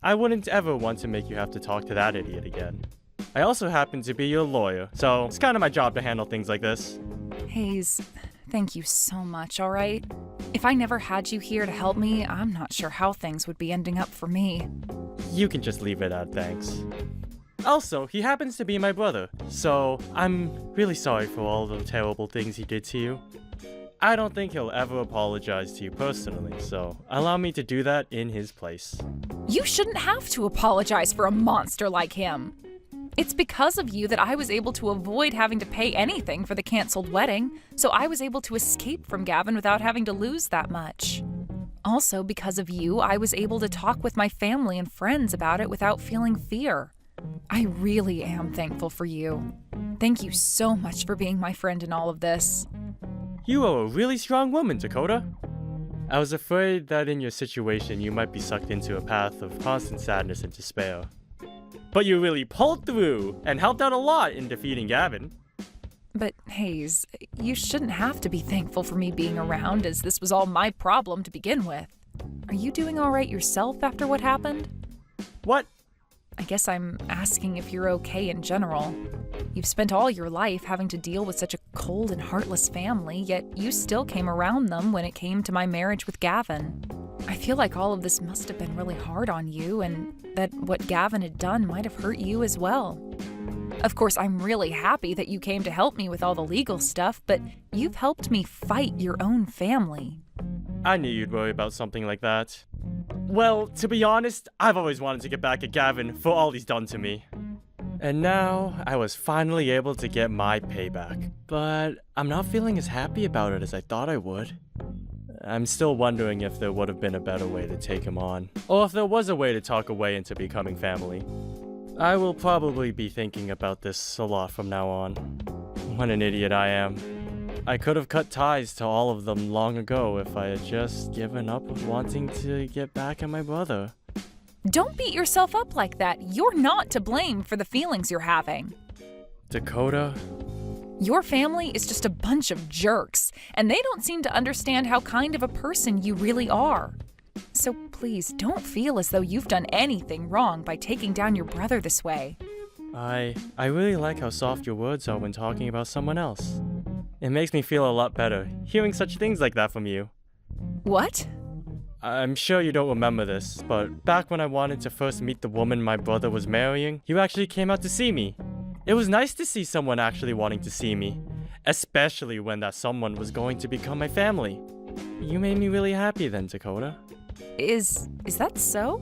D: I wouldn't ever want to make you have to talk to that idiot again. I also happen to be your lawyer, so it's kind of my job to handle things like this.
C: Hayes, thank you so much, alright? If I never had you here to help me, I'm not sure how things would be ending up for me.
D: You can just leave it at thanks. Also, he happens to be my brother, so I'm really sorry for all the terrible things he did to you. I don't think he'll ever apologize to you personally, so allow me to do that in his place.
C: You shouldn't have to apologize for a monster like him. It's because of you that I was able to avoid having to pay anything for the canceled wedding, so I was able to escape from Gavin without having to lose that much. Also, because of you, I was able to talk with my family and friends about it without feeling fear. I really am thankful for you. Thank you so much for being my friend in all of this.
D: You are a really strong woman, Dakota. I was afraid that in your situation you might be sucked into a path of constant sadness and despair. But you really pulled through and helped out a lot in defeating Gavin.
C: But Hayes, you shouldn't have to be thankful for me being around, as this was all my problem to begin with. Are you doing all right yourself after what happened?
D: What?
C: I guess I'm asking if you're okay in general. You've spent all your life having to deal with such a cold and heartless family, yet you still came around them when it came to my marriage with Gavin. I feel like all of this must have been really hard on you, and that what Gavin had done might have hurt you as well. Of course, I'm really happy that you came to help me with all the legal stuff, but you've helped me fight your own family.
D: I knew you'd worry about something like that. Well, to be honest, I've always wanted to get back at Gavin for all he's done to me. And now, I was finally able to get my payback. But I'm not feeling as happy about it as I thought I would. I'm still wondering if there would have been a better way to take him on, or if there was a way to talk a way into becoming family. I will probably be thinking about this a lot from now on. What an idiot I am. I could have cut ties to all of them long ago if I had just given up with wanting to get back at my brother.
C: Don't beat yourself up like that. You're not to blame for the feelings you're having.
D: Dakota?
C: Your family is just a bunch of jerks, and they don't seem to understand how kind of a person you really are. So please don't feel as though you've done anything wrong by taking down your brother this way.
D: I really like how soft your words are when talking about someone else. It makes me feel a lot better, hearing such things like that from you.
C: What?
D: I'm sure you don't remember this, but back when I wanted to first meet the woman my brother was marrying, you actually came out to see me. It was nice to see someone actually wanting to see me, especially when that someone was going to become my family. You made me really happy then, Dakota.
C: Is that so?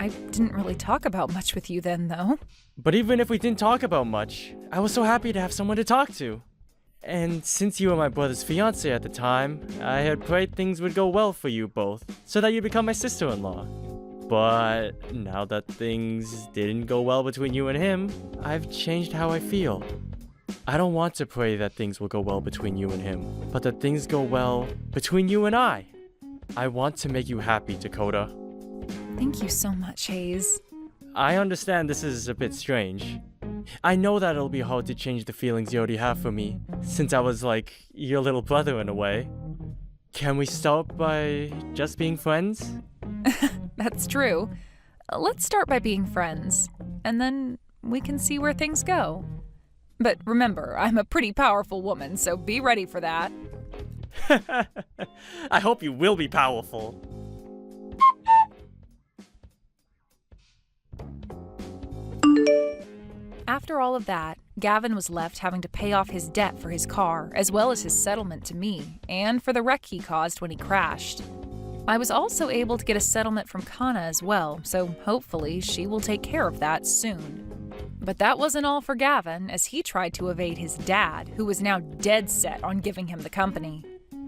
C: I didn't really talk about much with you then, though.
D: But even if we didn't talk about much, I was so happy to have someone to talk to. And since you were my brother's fiancé at the time, I had prayed things would go well for you both, so that you'd become my sister-in-law. But now that things didn't go well between you and him, I've changed how I feel. I don't want to pray that things will go well between you and him, but that things go well between you and I. I want to make you happy, Dakota.
C: Thank you so much, Hayes.
D: I understand this is a bit strange. I know that it'll be hard to change the feelings you already have for me, since I was like your little brother in a way. Can we start by just being friends?
C: That's true. Let's start by being friends, and then we can see where things go. But remember, I'm a pretty powerful woman, so be ready for that.
D: I hope you will be powerful.
C: After all of that, Gavin was left having to pay off his debt for his car, as well as his settlement to me, and for the wreck he caused when he crashed. I was also able to get a settlement from Kana as well, so hopefully she will take care of that soon. But that wasn't all for Gavin, as he tried to evade his dad, who was now dead set on giving him the company.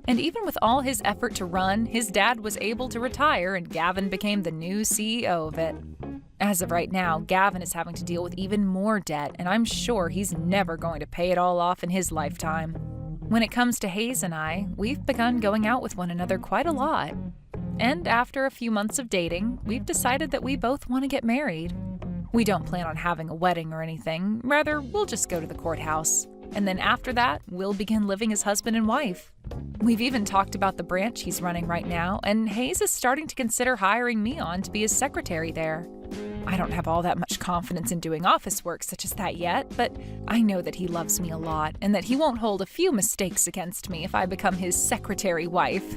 C: And even with all his effort to run, his dad was able to retire and Gavin became the new CEO of it. As of right now, Gavin is having to deal with even more debt, and I'm sure he's never going to pay it all off in his lifetime. When it comes to Hayes and I, we've begun going out with one another quite a lot. And after a few months of dating, we've decided that we both want to get married. We don't plan on having a wedding or anything, rather, we'll just go to the courthouse. And then after that, we'll begin living as husband and wife. We've even talked about the branch he's running right now, and Hayes is starting to consider hiring me on to be his secretary there. I don't have all that much confidence in doing office work such as that yet, but I know that he loves me a lot and that he won't hold a few mistakes against me if I become his secretary wife.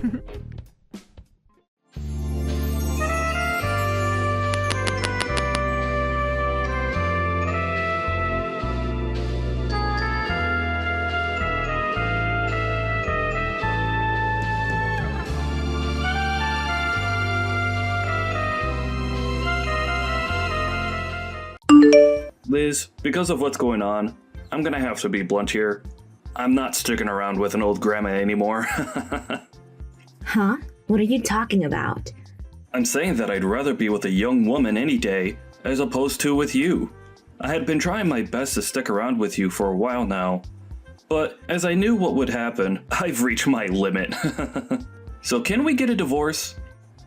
E: Liz, because of what's going on, I'm gonna have to be blunt here. I'm not sticking around with an old grandma anymore.
F: Huh? What are you talking about?
E: I'm saying that I'd rather be with a young woman any day, as opposed to with you. I had been trying my best to stick around with you for a while now, but as I knew what would happen, I've reached my limit. So can we get a divorce?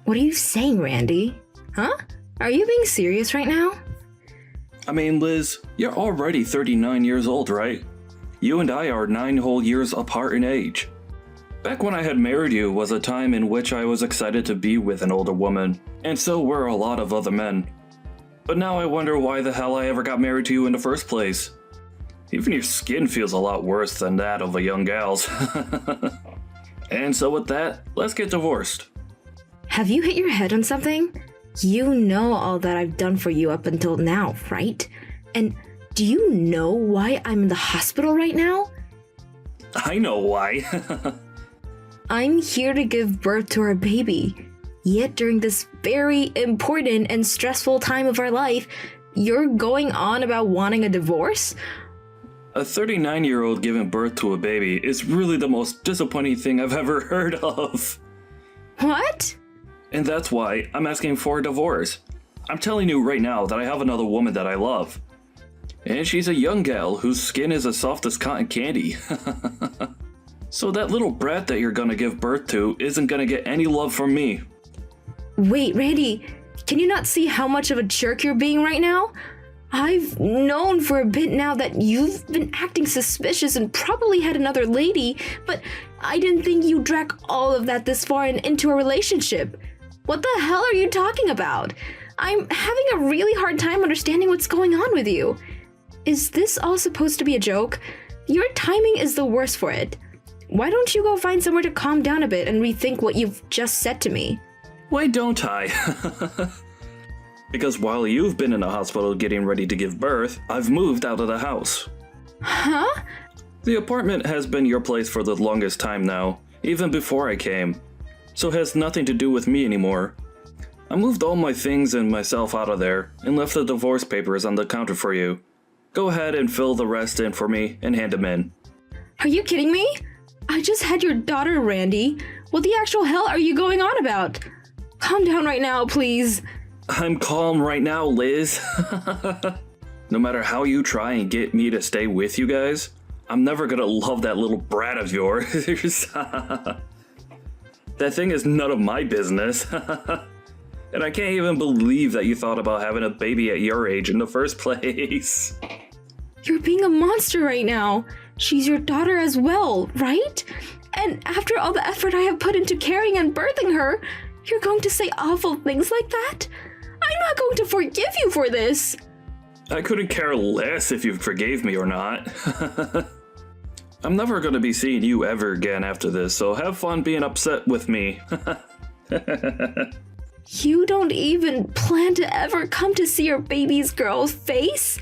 F: What are you saying, Randy? Huh? Are you being serious right now?
E: I mean, Liz, you're already 39 years old, right? You and I are 9 whole years apart in age. Back when I had married you was a time in which I was excited to be with an older woman, and so were a lot of other men. But now I wonder why the hell I ever got married to you in the first place. Even your skin feels a lot worse than that of a young gal's. And so with that, let's get divorced.
F: Have you hit your head on something? You know all that I've done for you up until now, right? And do you know why I'm in the hospital right now?
E: I know why.
F: I'm here to give birth to our baby. Yet during this very important and stressful time of our life, you're going on about wanting a divorce?
E: A 39-year-old giving birth to a baby is really the most disappointing thing I've ever heard of.
F: What?
E: And that's why I'm asking for a divorce. I'm telling you right now that I have another woman that I love. And she's a young gal whose skin is as soft as cotton candy. So that little brat that you're gonna give birth to isn't gonna get any love from me.
F: Wait, Randy, can you not see how much of a jerk you're being right now? I've known for a bit now that you've been acting suspicious and probably had another lady, but I didn't think you'd drag all of that this far and into a relationship. What the hell are you talking about? I'm having a really hard time understanding what's going on with you. Is this all supposed to be a joke? Your timing is the worst for it. Why don't you go find somewhere to calm down a bit and rethink what you've just said to me?
E: Why don't I? Because while you've been in the hospital getting ready to give birth, I've moved out of the house.
F: Huh?
E: The apartment has been your place for the longest time now, even before I came. So it has nothing to do with me anymore. I moved all my things and myself out of there and left the divorce papers on the counter for you. Go ahead and fill the rest in for me and hand them in.
F: Are you kidding me? I just had your daughter, Randy. What the actual hell are you going on about? Calm down right now, please.
E: I'm calm right now, Liz. No matter how you try and get me to stay with you guys, I'm never gonna love that little brat of yours. That thing is none of my business. And I can't even believe that you thought about having a baby at your age in the first place.
F: You're being a monster right now. She's your daughter as well, right? And after all the effort I have put into carrying and birthing her, you're going to say awful things like that? I'm not going to forgive you for this.
E: I couldn't care less if you forgave me or not. I'm never going to be seeing you ever again after this, so have fun being upset with me.
F: You don't even plan to ever come to see your baby's girl's face?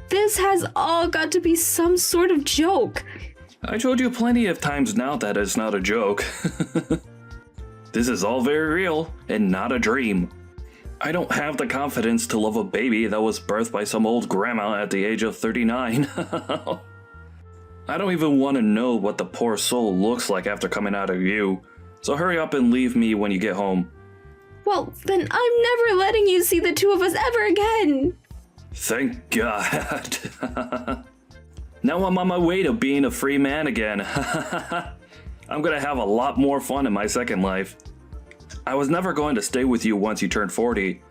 F: This has all got to be some sort of joke.
E: I told you plenty of times now that it's not a joke. This is all very real and not a dream. I don't have the confidence to love a baby that was birthed by some old grandma at the age of 39. I don't even want to know what the poor soul looks like after coming out of you, so hurry up and leave me when you get home.
F: Well, then I'm never letting you see the two of us ever again.
E: Thank God. Now I'm on my way to being a free man again. I'm gonna have a lot more fun in my second life. I was never going to stay with you once you turned 40.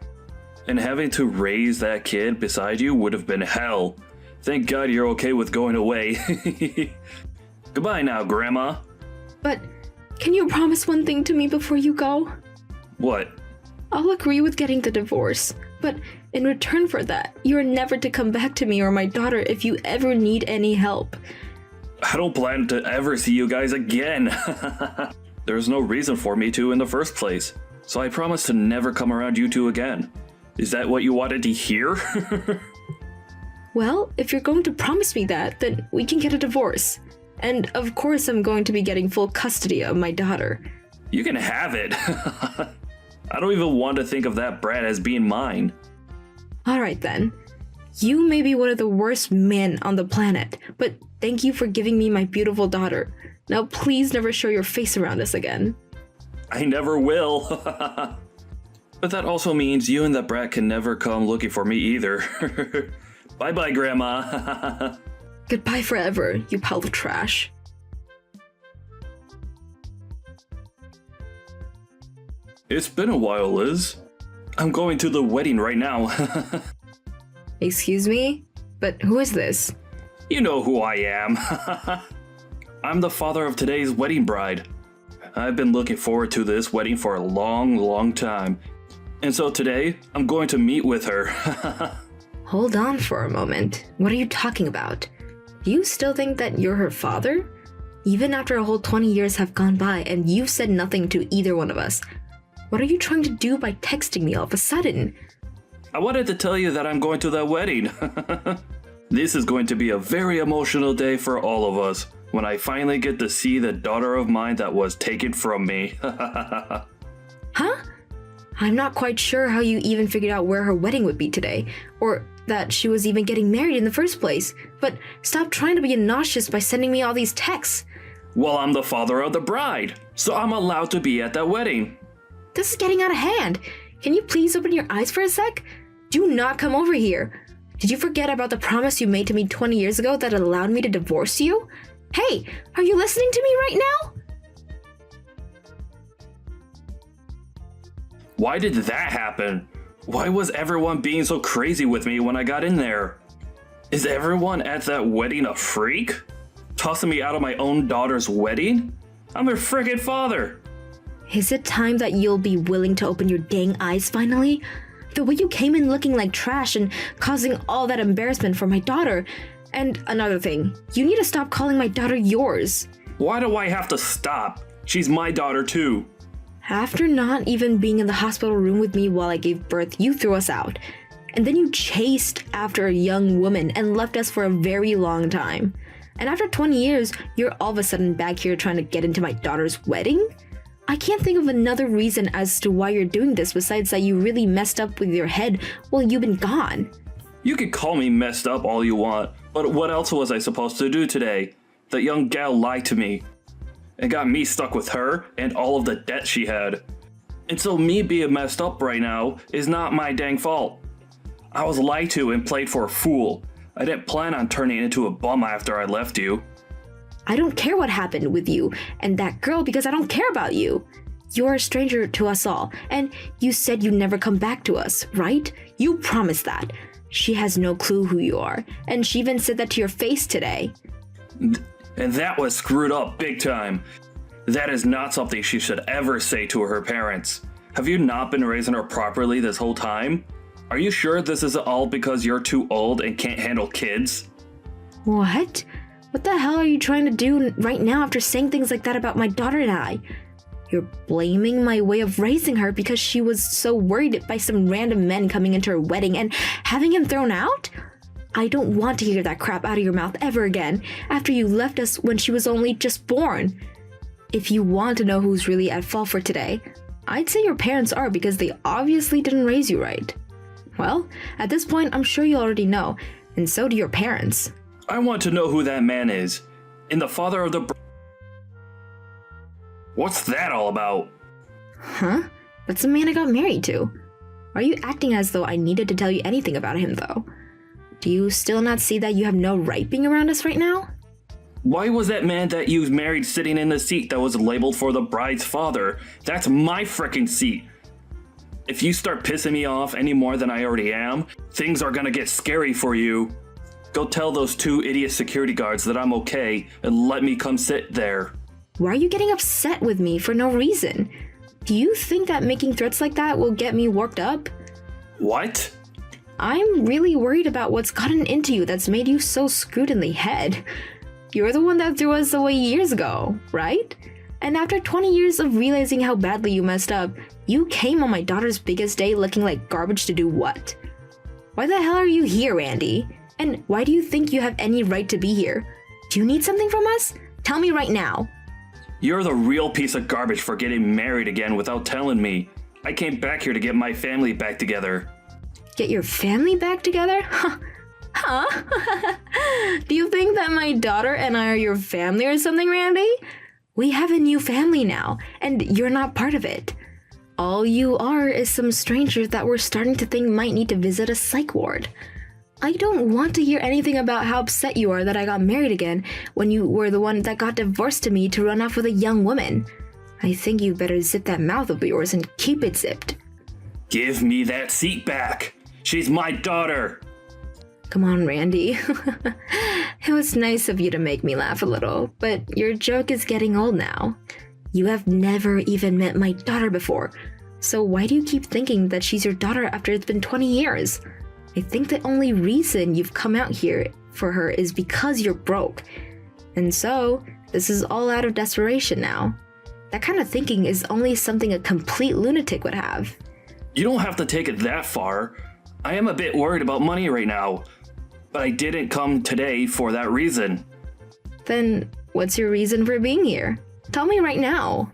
E: And having to raise that kid beside you would have been hell. Thank God you're okay with going away. Goodbye now, Grandma.
F: But can you promise one thing to me before you go?
E: What?
F: I'll agree with getting the divorce, but in return for that, you're never to come back to me or my daughter if you ever need any help.
E: I don't plan to ever see you guys again. There's no reason for me to in the first place, so I promise to never come around you two again. Is that what you wanted to hear?
F: Well, if you're going to promise me that, then we can get a divorce. And of course I'm going to be getting full custody of my daughter.
E: You can have it. I don't even want to think of that brat as being mine.
F: Alright then. You may be one of the worst men on the planet, but thank you for giving me my beautiful daughter. Now please never show your face around us again.
E: I never will. But that also means you and that brat can never come looking for me either. Bye-bye, Grandma.
F: Goodbye forever, you pile of trash.
E: It's been a while, Liz. I'm going to the wedding right now.
F: Excuse me? But who is this?
E: You know who I am. I'm the father of today's wedding bride. I've been looking forward to this wedding for a long, long time. And so today, I'm going to meet with her.
F: Hold on for a moment. What are you talking about? Do you still think that you're her father? Even after a whole 20 years have gone by and you've said nothing to either one of us, what are you trying to do by texting me all of a sudden?
E: I wanted to tell you that I'm going to that wedding. This is going to be a very emotional day for all of us when I finally get to see the daughter of mine that was taken from me.
F: Huh? I'm not quite sure how you even figured out where her wedding would be today, or that she was even getting married in the first place. But stop trying to be obnoxious by sending me all these texts.
E: Well, I'm the father of the bride, so I'm allowed to be at that wedding.
F: This is getting out of hand. Can you please open your eyes for a sec? Do not come over here. Did you forget about the promise you made to me 20 years ago that allowed me to divorce you? Hey, are you listening to me right now?
E: Why did that happen? Why was everyone being so crazy with me when I got in there? Is everyone at that wedding a freak? Tossing me out of my own daughter's wedding? I'm her frickin' father.
F: Is it time that you'll be willing to open your dang eyes finally? The way you came in looking like trash and causing all that embarrassment for my daughter. And another thing, you need to stop calling my daughter yours.
E: Why do I have to stop? She's my daughter too.
F: After not even being in the hospital room with me while I gave birth, you threw us out. And then you chased after a young woman and left us for a very long time. And after 20 years, you're all of a sudden back here trying to get into my daughter's wedding? I can't think of another reason as to why you're doing this besides that you really messed up with your head while you've been gone.
E: You can call me messed up all you want, but what else was I supposed to do today? That young gal lied to me and got me stuck with her and all of the debt she had. And so me being messed up right now is not my dang fault. I was lied to and played for a fool. I didn't plan on turning into a bum after I left you.
F: I don't care what happened with you and that girl because I don't care about you. You're a stranger to us all, and you said you'd never come back to us, right? You promised that. She has no clue who you are, and she even said that to your face today.
E: And that was screwed up big time. That is not something she should ever say to her parents. Have you not been raising her properly this whole time? Are you sure this is all because you're too old and can't handle kids?
F: What? What the hell are you trying to do right now after saying things like that about my daughter and I? You're blaming my way of raising her because she was so worried by some random men coming into her wedding and having him thrown out? I don't want to hear that crap out of your mouth ever again after you left us when she was only just born. If you want to know who's really at fault for today, I'd say your parents are because they obviously didn't raise you right. Well, at this point, I'm sure you already know, and so do your parents.
E: I want to know who that man is. And the father of the... What's that all about?
F: Huh? That's the man I got married to. Are you acting as though I needed to tell you anything about him, though? Do you still not see that you have no right being around us right now?
E: Why was that man that you married sitting in the seat that was labeled for the bride's father? That's my frickin' seat. If you start pissing me off any more than I already am, things are gonna get scary for you. Go tell those two idiot security guards that I'm okay and let me come sit there.
F: Why are you getting upset with me for no reason? Do you think that making threats like that will get me worked up?
E: What?
F: I'm really worried about what's gotten into you that's made you so screwed in the head. You're the one that threw us away years ago, right? And after 20 years of realizing how badly you messed up, you came on my daughter's biggest day looking like garbage to do what? Why the hell are you here, Andy? And why do you think you have any right to be here? Do you need something from us? Tell me right now.
E: You're the real piece of garbage for getting married again without telling me. I came back here to get my family back together.
F: Get your family back together? Huh? Do you think that my daughter and I are your family or something, Randy? We have a new family now, and you're not part of it. All you are is some stranger that we're starting to think might need to visit a psych ward. I don't want to hear anything about how upset you are that I got married again when you were the one that got divorced to me to run off with a young woman. I think you better zip that mouth of yours and keep it zipped.
E: Give me that seat back. She's my daughter.
F: Come on, Randy. It was nice of you to make me laugh a little, but your joke is getting old now. You have never even met my daughter before, so why do you keep thinking that she's your daughter after it's been 20 years? I think the only reason you've come out here for her is because you're broke. And so, this is all out of desperation now. That kind of thinking is only something a complete lunatic would have.
E: You don't have to take it that far. I am a bit worried about money right now, but I didn't come today for that reason.
F: Then, what's your reason for being here? Tell me right now.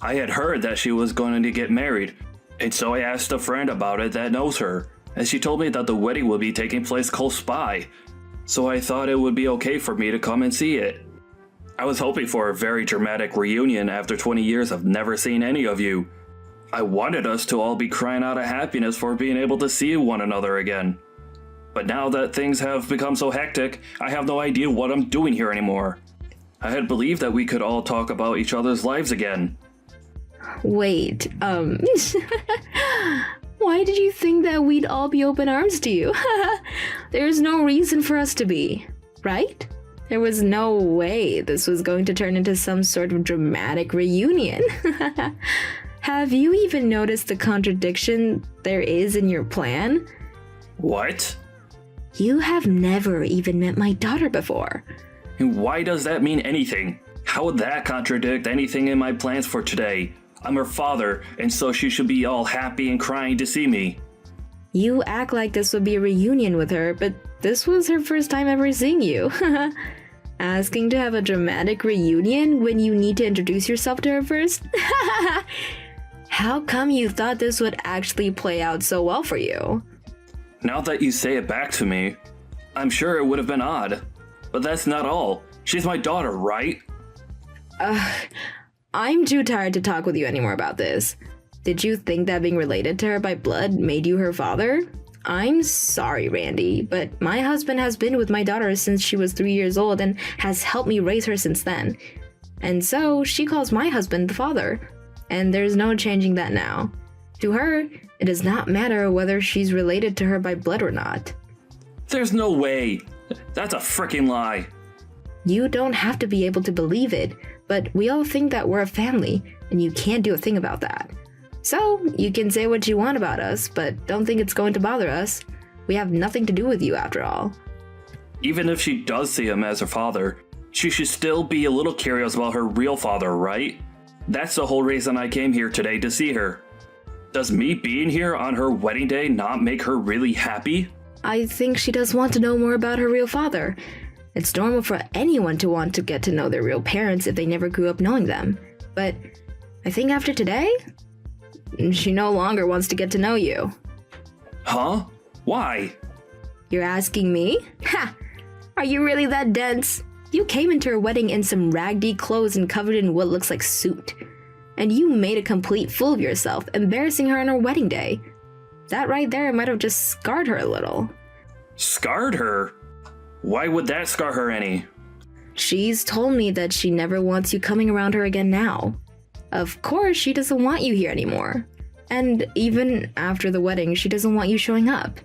E: I had heard that she was going to get married, And so I asked a friend about it that knows her, and she told me that the wedding would be taking place close by. So I thought it would be okay for me to come and see it. I was hoping for a very dramatic reunion after 20 years of never seeing any of you. I wanted us to all be crying out of happiness for being able to see one another again. But now that things have become so hectic, I have no idea what I'm doing here anymore. I had believed that we could all talk about each other's lives again.
F: Wait, why did you think that we'd all be open arms to you? There's no reason for us to be, right? There was no way this was going to turn into some sort of dramatic reunion. Have you even noticed the contradiction there is in your plan?
E: What?
F: You have never even met my daughter before.
E: And why does that mean anything? How would that contradict anything in my plans for today? I'm her father, and so she should be all happy and crying to see me.
F: You act like this would be a reunion with her, but this was her first time ever seeing you. Asking to have a dramatic reunion when you need to introduce yourself to her first? How come you thought this would actually play out so well for you?
E: Now that you say it back to me, I'm sure it would have been odd. But that's not all. She's my daughter, right?
F: I'm too tired to talk with you anymore about this. Did you think that being related to her by blood made you her father? I'm sorry, Randy, but my husband has been with my daughter since she was 3 years old and has helped me raise her since then. And so she calls my husband the father. And there's no changing that now. To her, it does not matter whether she's related to her by blood or not.
E: There's no way. That's a freaking lie.
F: You don't have to be able to believe it, but we all think that we're a family, and you can't do a thing about that. So, you can say what you want about us, but don't think it's going to bother us. We have nothing to do with you after all.
E: Even if she does see him as her father, she should still be a little curious about her real father, right? That's the whole reason I came here today to see her. Does me being here on her wedding day not make her really happy?
F: I think she does want to know more about her real father. It's normal for anyone to want to get to know their real parents if they never grew up knowing them. But I think after today, she no longer wants to get to know you.
E: Huh? Why?
F: You're asking me? Ha! Are you really that dense? You came into her wedding in some raggedy clothes and covered in what looks like soot. And you made a complete fool of yourself, embarrassing her on her wedding day. That right there might have just scarred her a little.
E: Scarred her? Why would that scar her any?
F: She's told me that she never wants you coming around her again now. Of course, she doesn't want you here anymore. And even after the wedding, she doesn't want you showing up.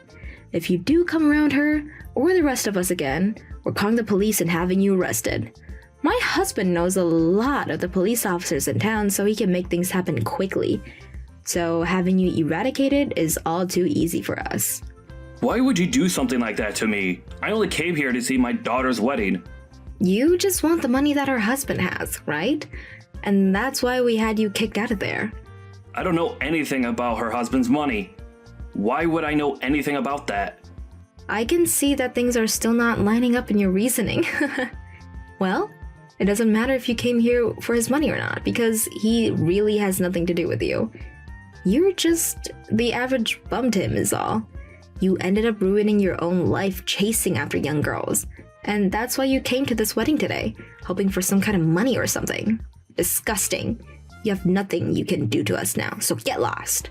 F: If you do come around her, or the rest of us again, we're calling the police and having you arrested. My husband knows a lot of the police officers in town, so he can make things happen quickly. So having you eradicated is all too easy for us.
E: Why would you do something like that to me? I only came here to see my daughter's wedding.
F: You just want the money that her husband has, right? And that's why we had you kicked out of there.
E: I don't know anything about her husband's money. Why would I know anything about that?
F: I can see that things are still not lining up in your reasoning. Well, it doesn't matter if you came here for his money or not, because he really has nothing to do with you. You're just the average bum to him is all. You ended up ruining your own life chasing after young girls. And that's why you came to this wedding today, hoping for some kind of money or something. Disgusting. You have nothing you can do to us now, so get lost.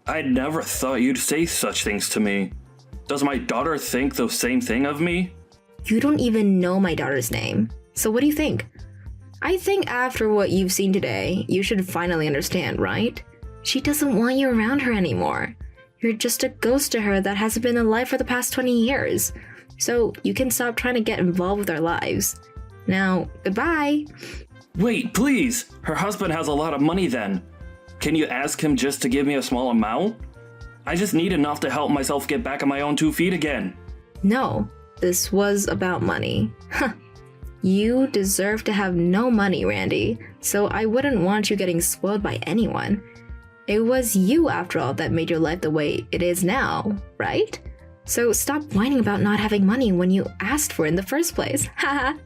E: I never thought you'd say such things to me. Does my daughter think the same thing of me?
F: You don't even know my daughter's name. So what do you think? I think after what you've seen today, you should finally understand, right? She doesn't want you around her anymore. You're just a ghost to her that hasn't been alive for the past 20 years. So you can stop trying to get involved with our lives. Now, goodbye.
E: Wait, please! Her husband has a lot of money then. Can you ask him just to give me a small amount? I just need enough to help myself get back on my own 2 feet again.
F: No, this was about money. Huh. You deserve to have no money, Randy, so I wouldn't want you getting spoiled by anyone. It was you, after all, that made your life the way it is now, right? So stop whining about not having money when you asked for it in the first place. Haha.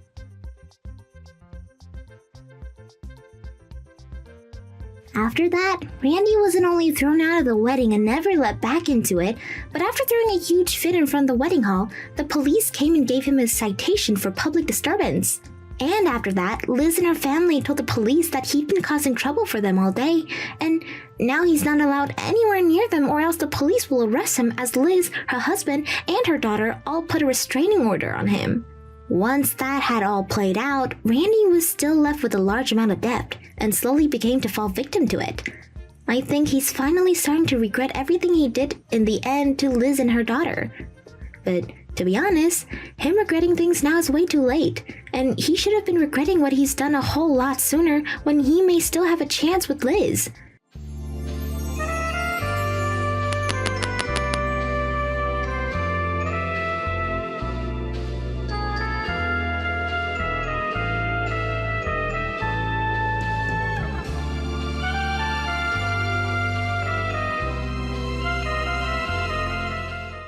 G: After that, Randy wasn't only thrown out of the wedding and never let back into it, but after throwing a huge fit in front of the wedding hall, the police came and gave him a citation for public disturbance. And after that, Liz and her family told the police that he'd been causing trouble for them all day, and now he's not allowed anywhere near them or else the police will arrest him, as Liz, her husband, and her daughter all put a restraining order on him. Once that had all played out, Randy was still left with a large amount of debt, and slowly began to fall victim to it. I think he's finally starting to regret everything he did in the end to Liz and her daughter. But to be honest, him regretting things now is way too late, and he should have been regretting what he's done a whole lot sooner when he may still have a chance with Liz.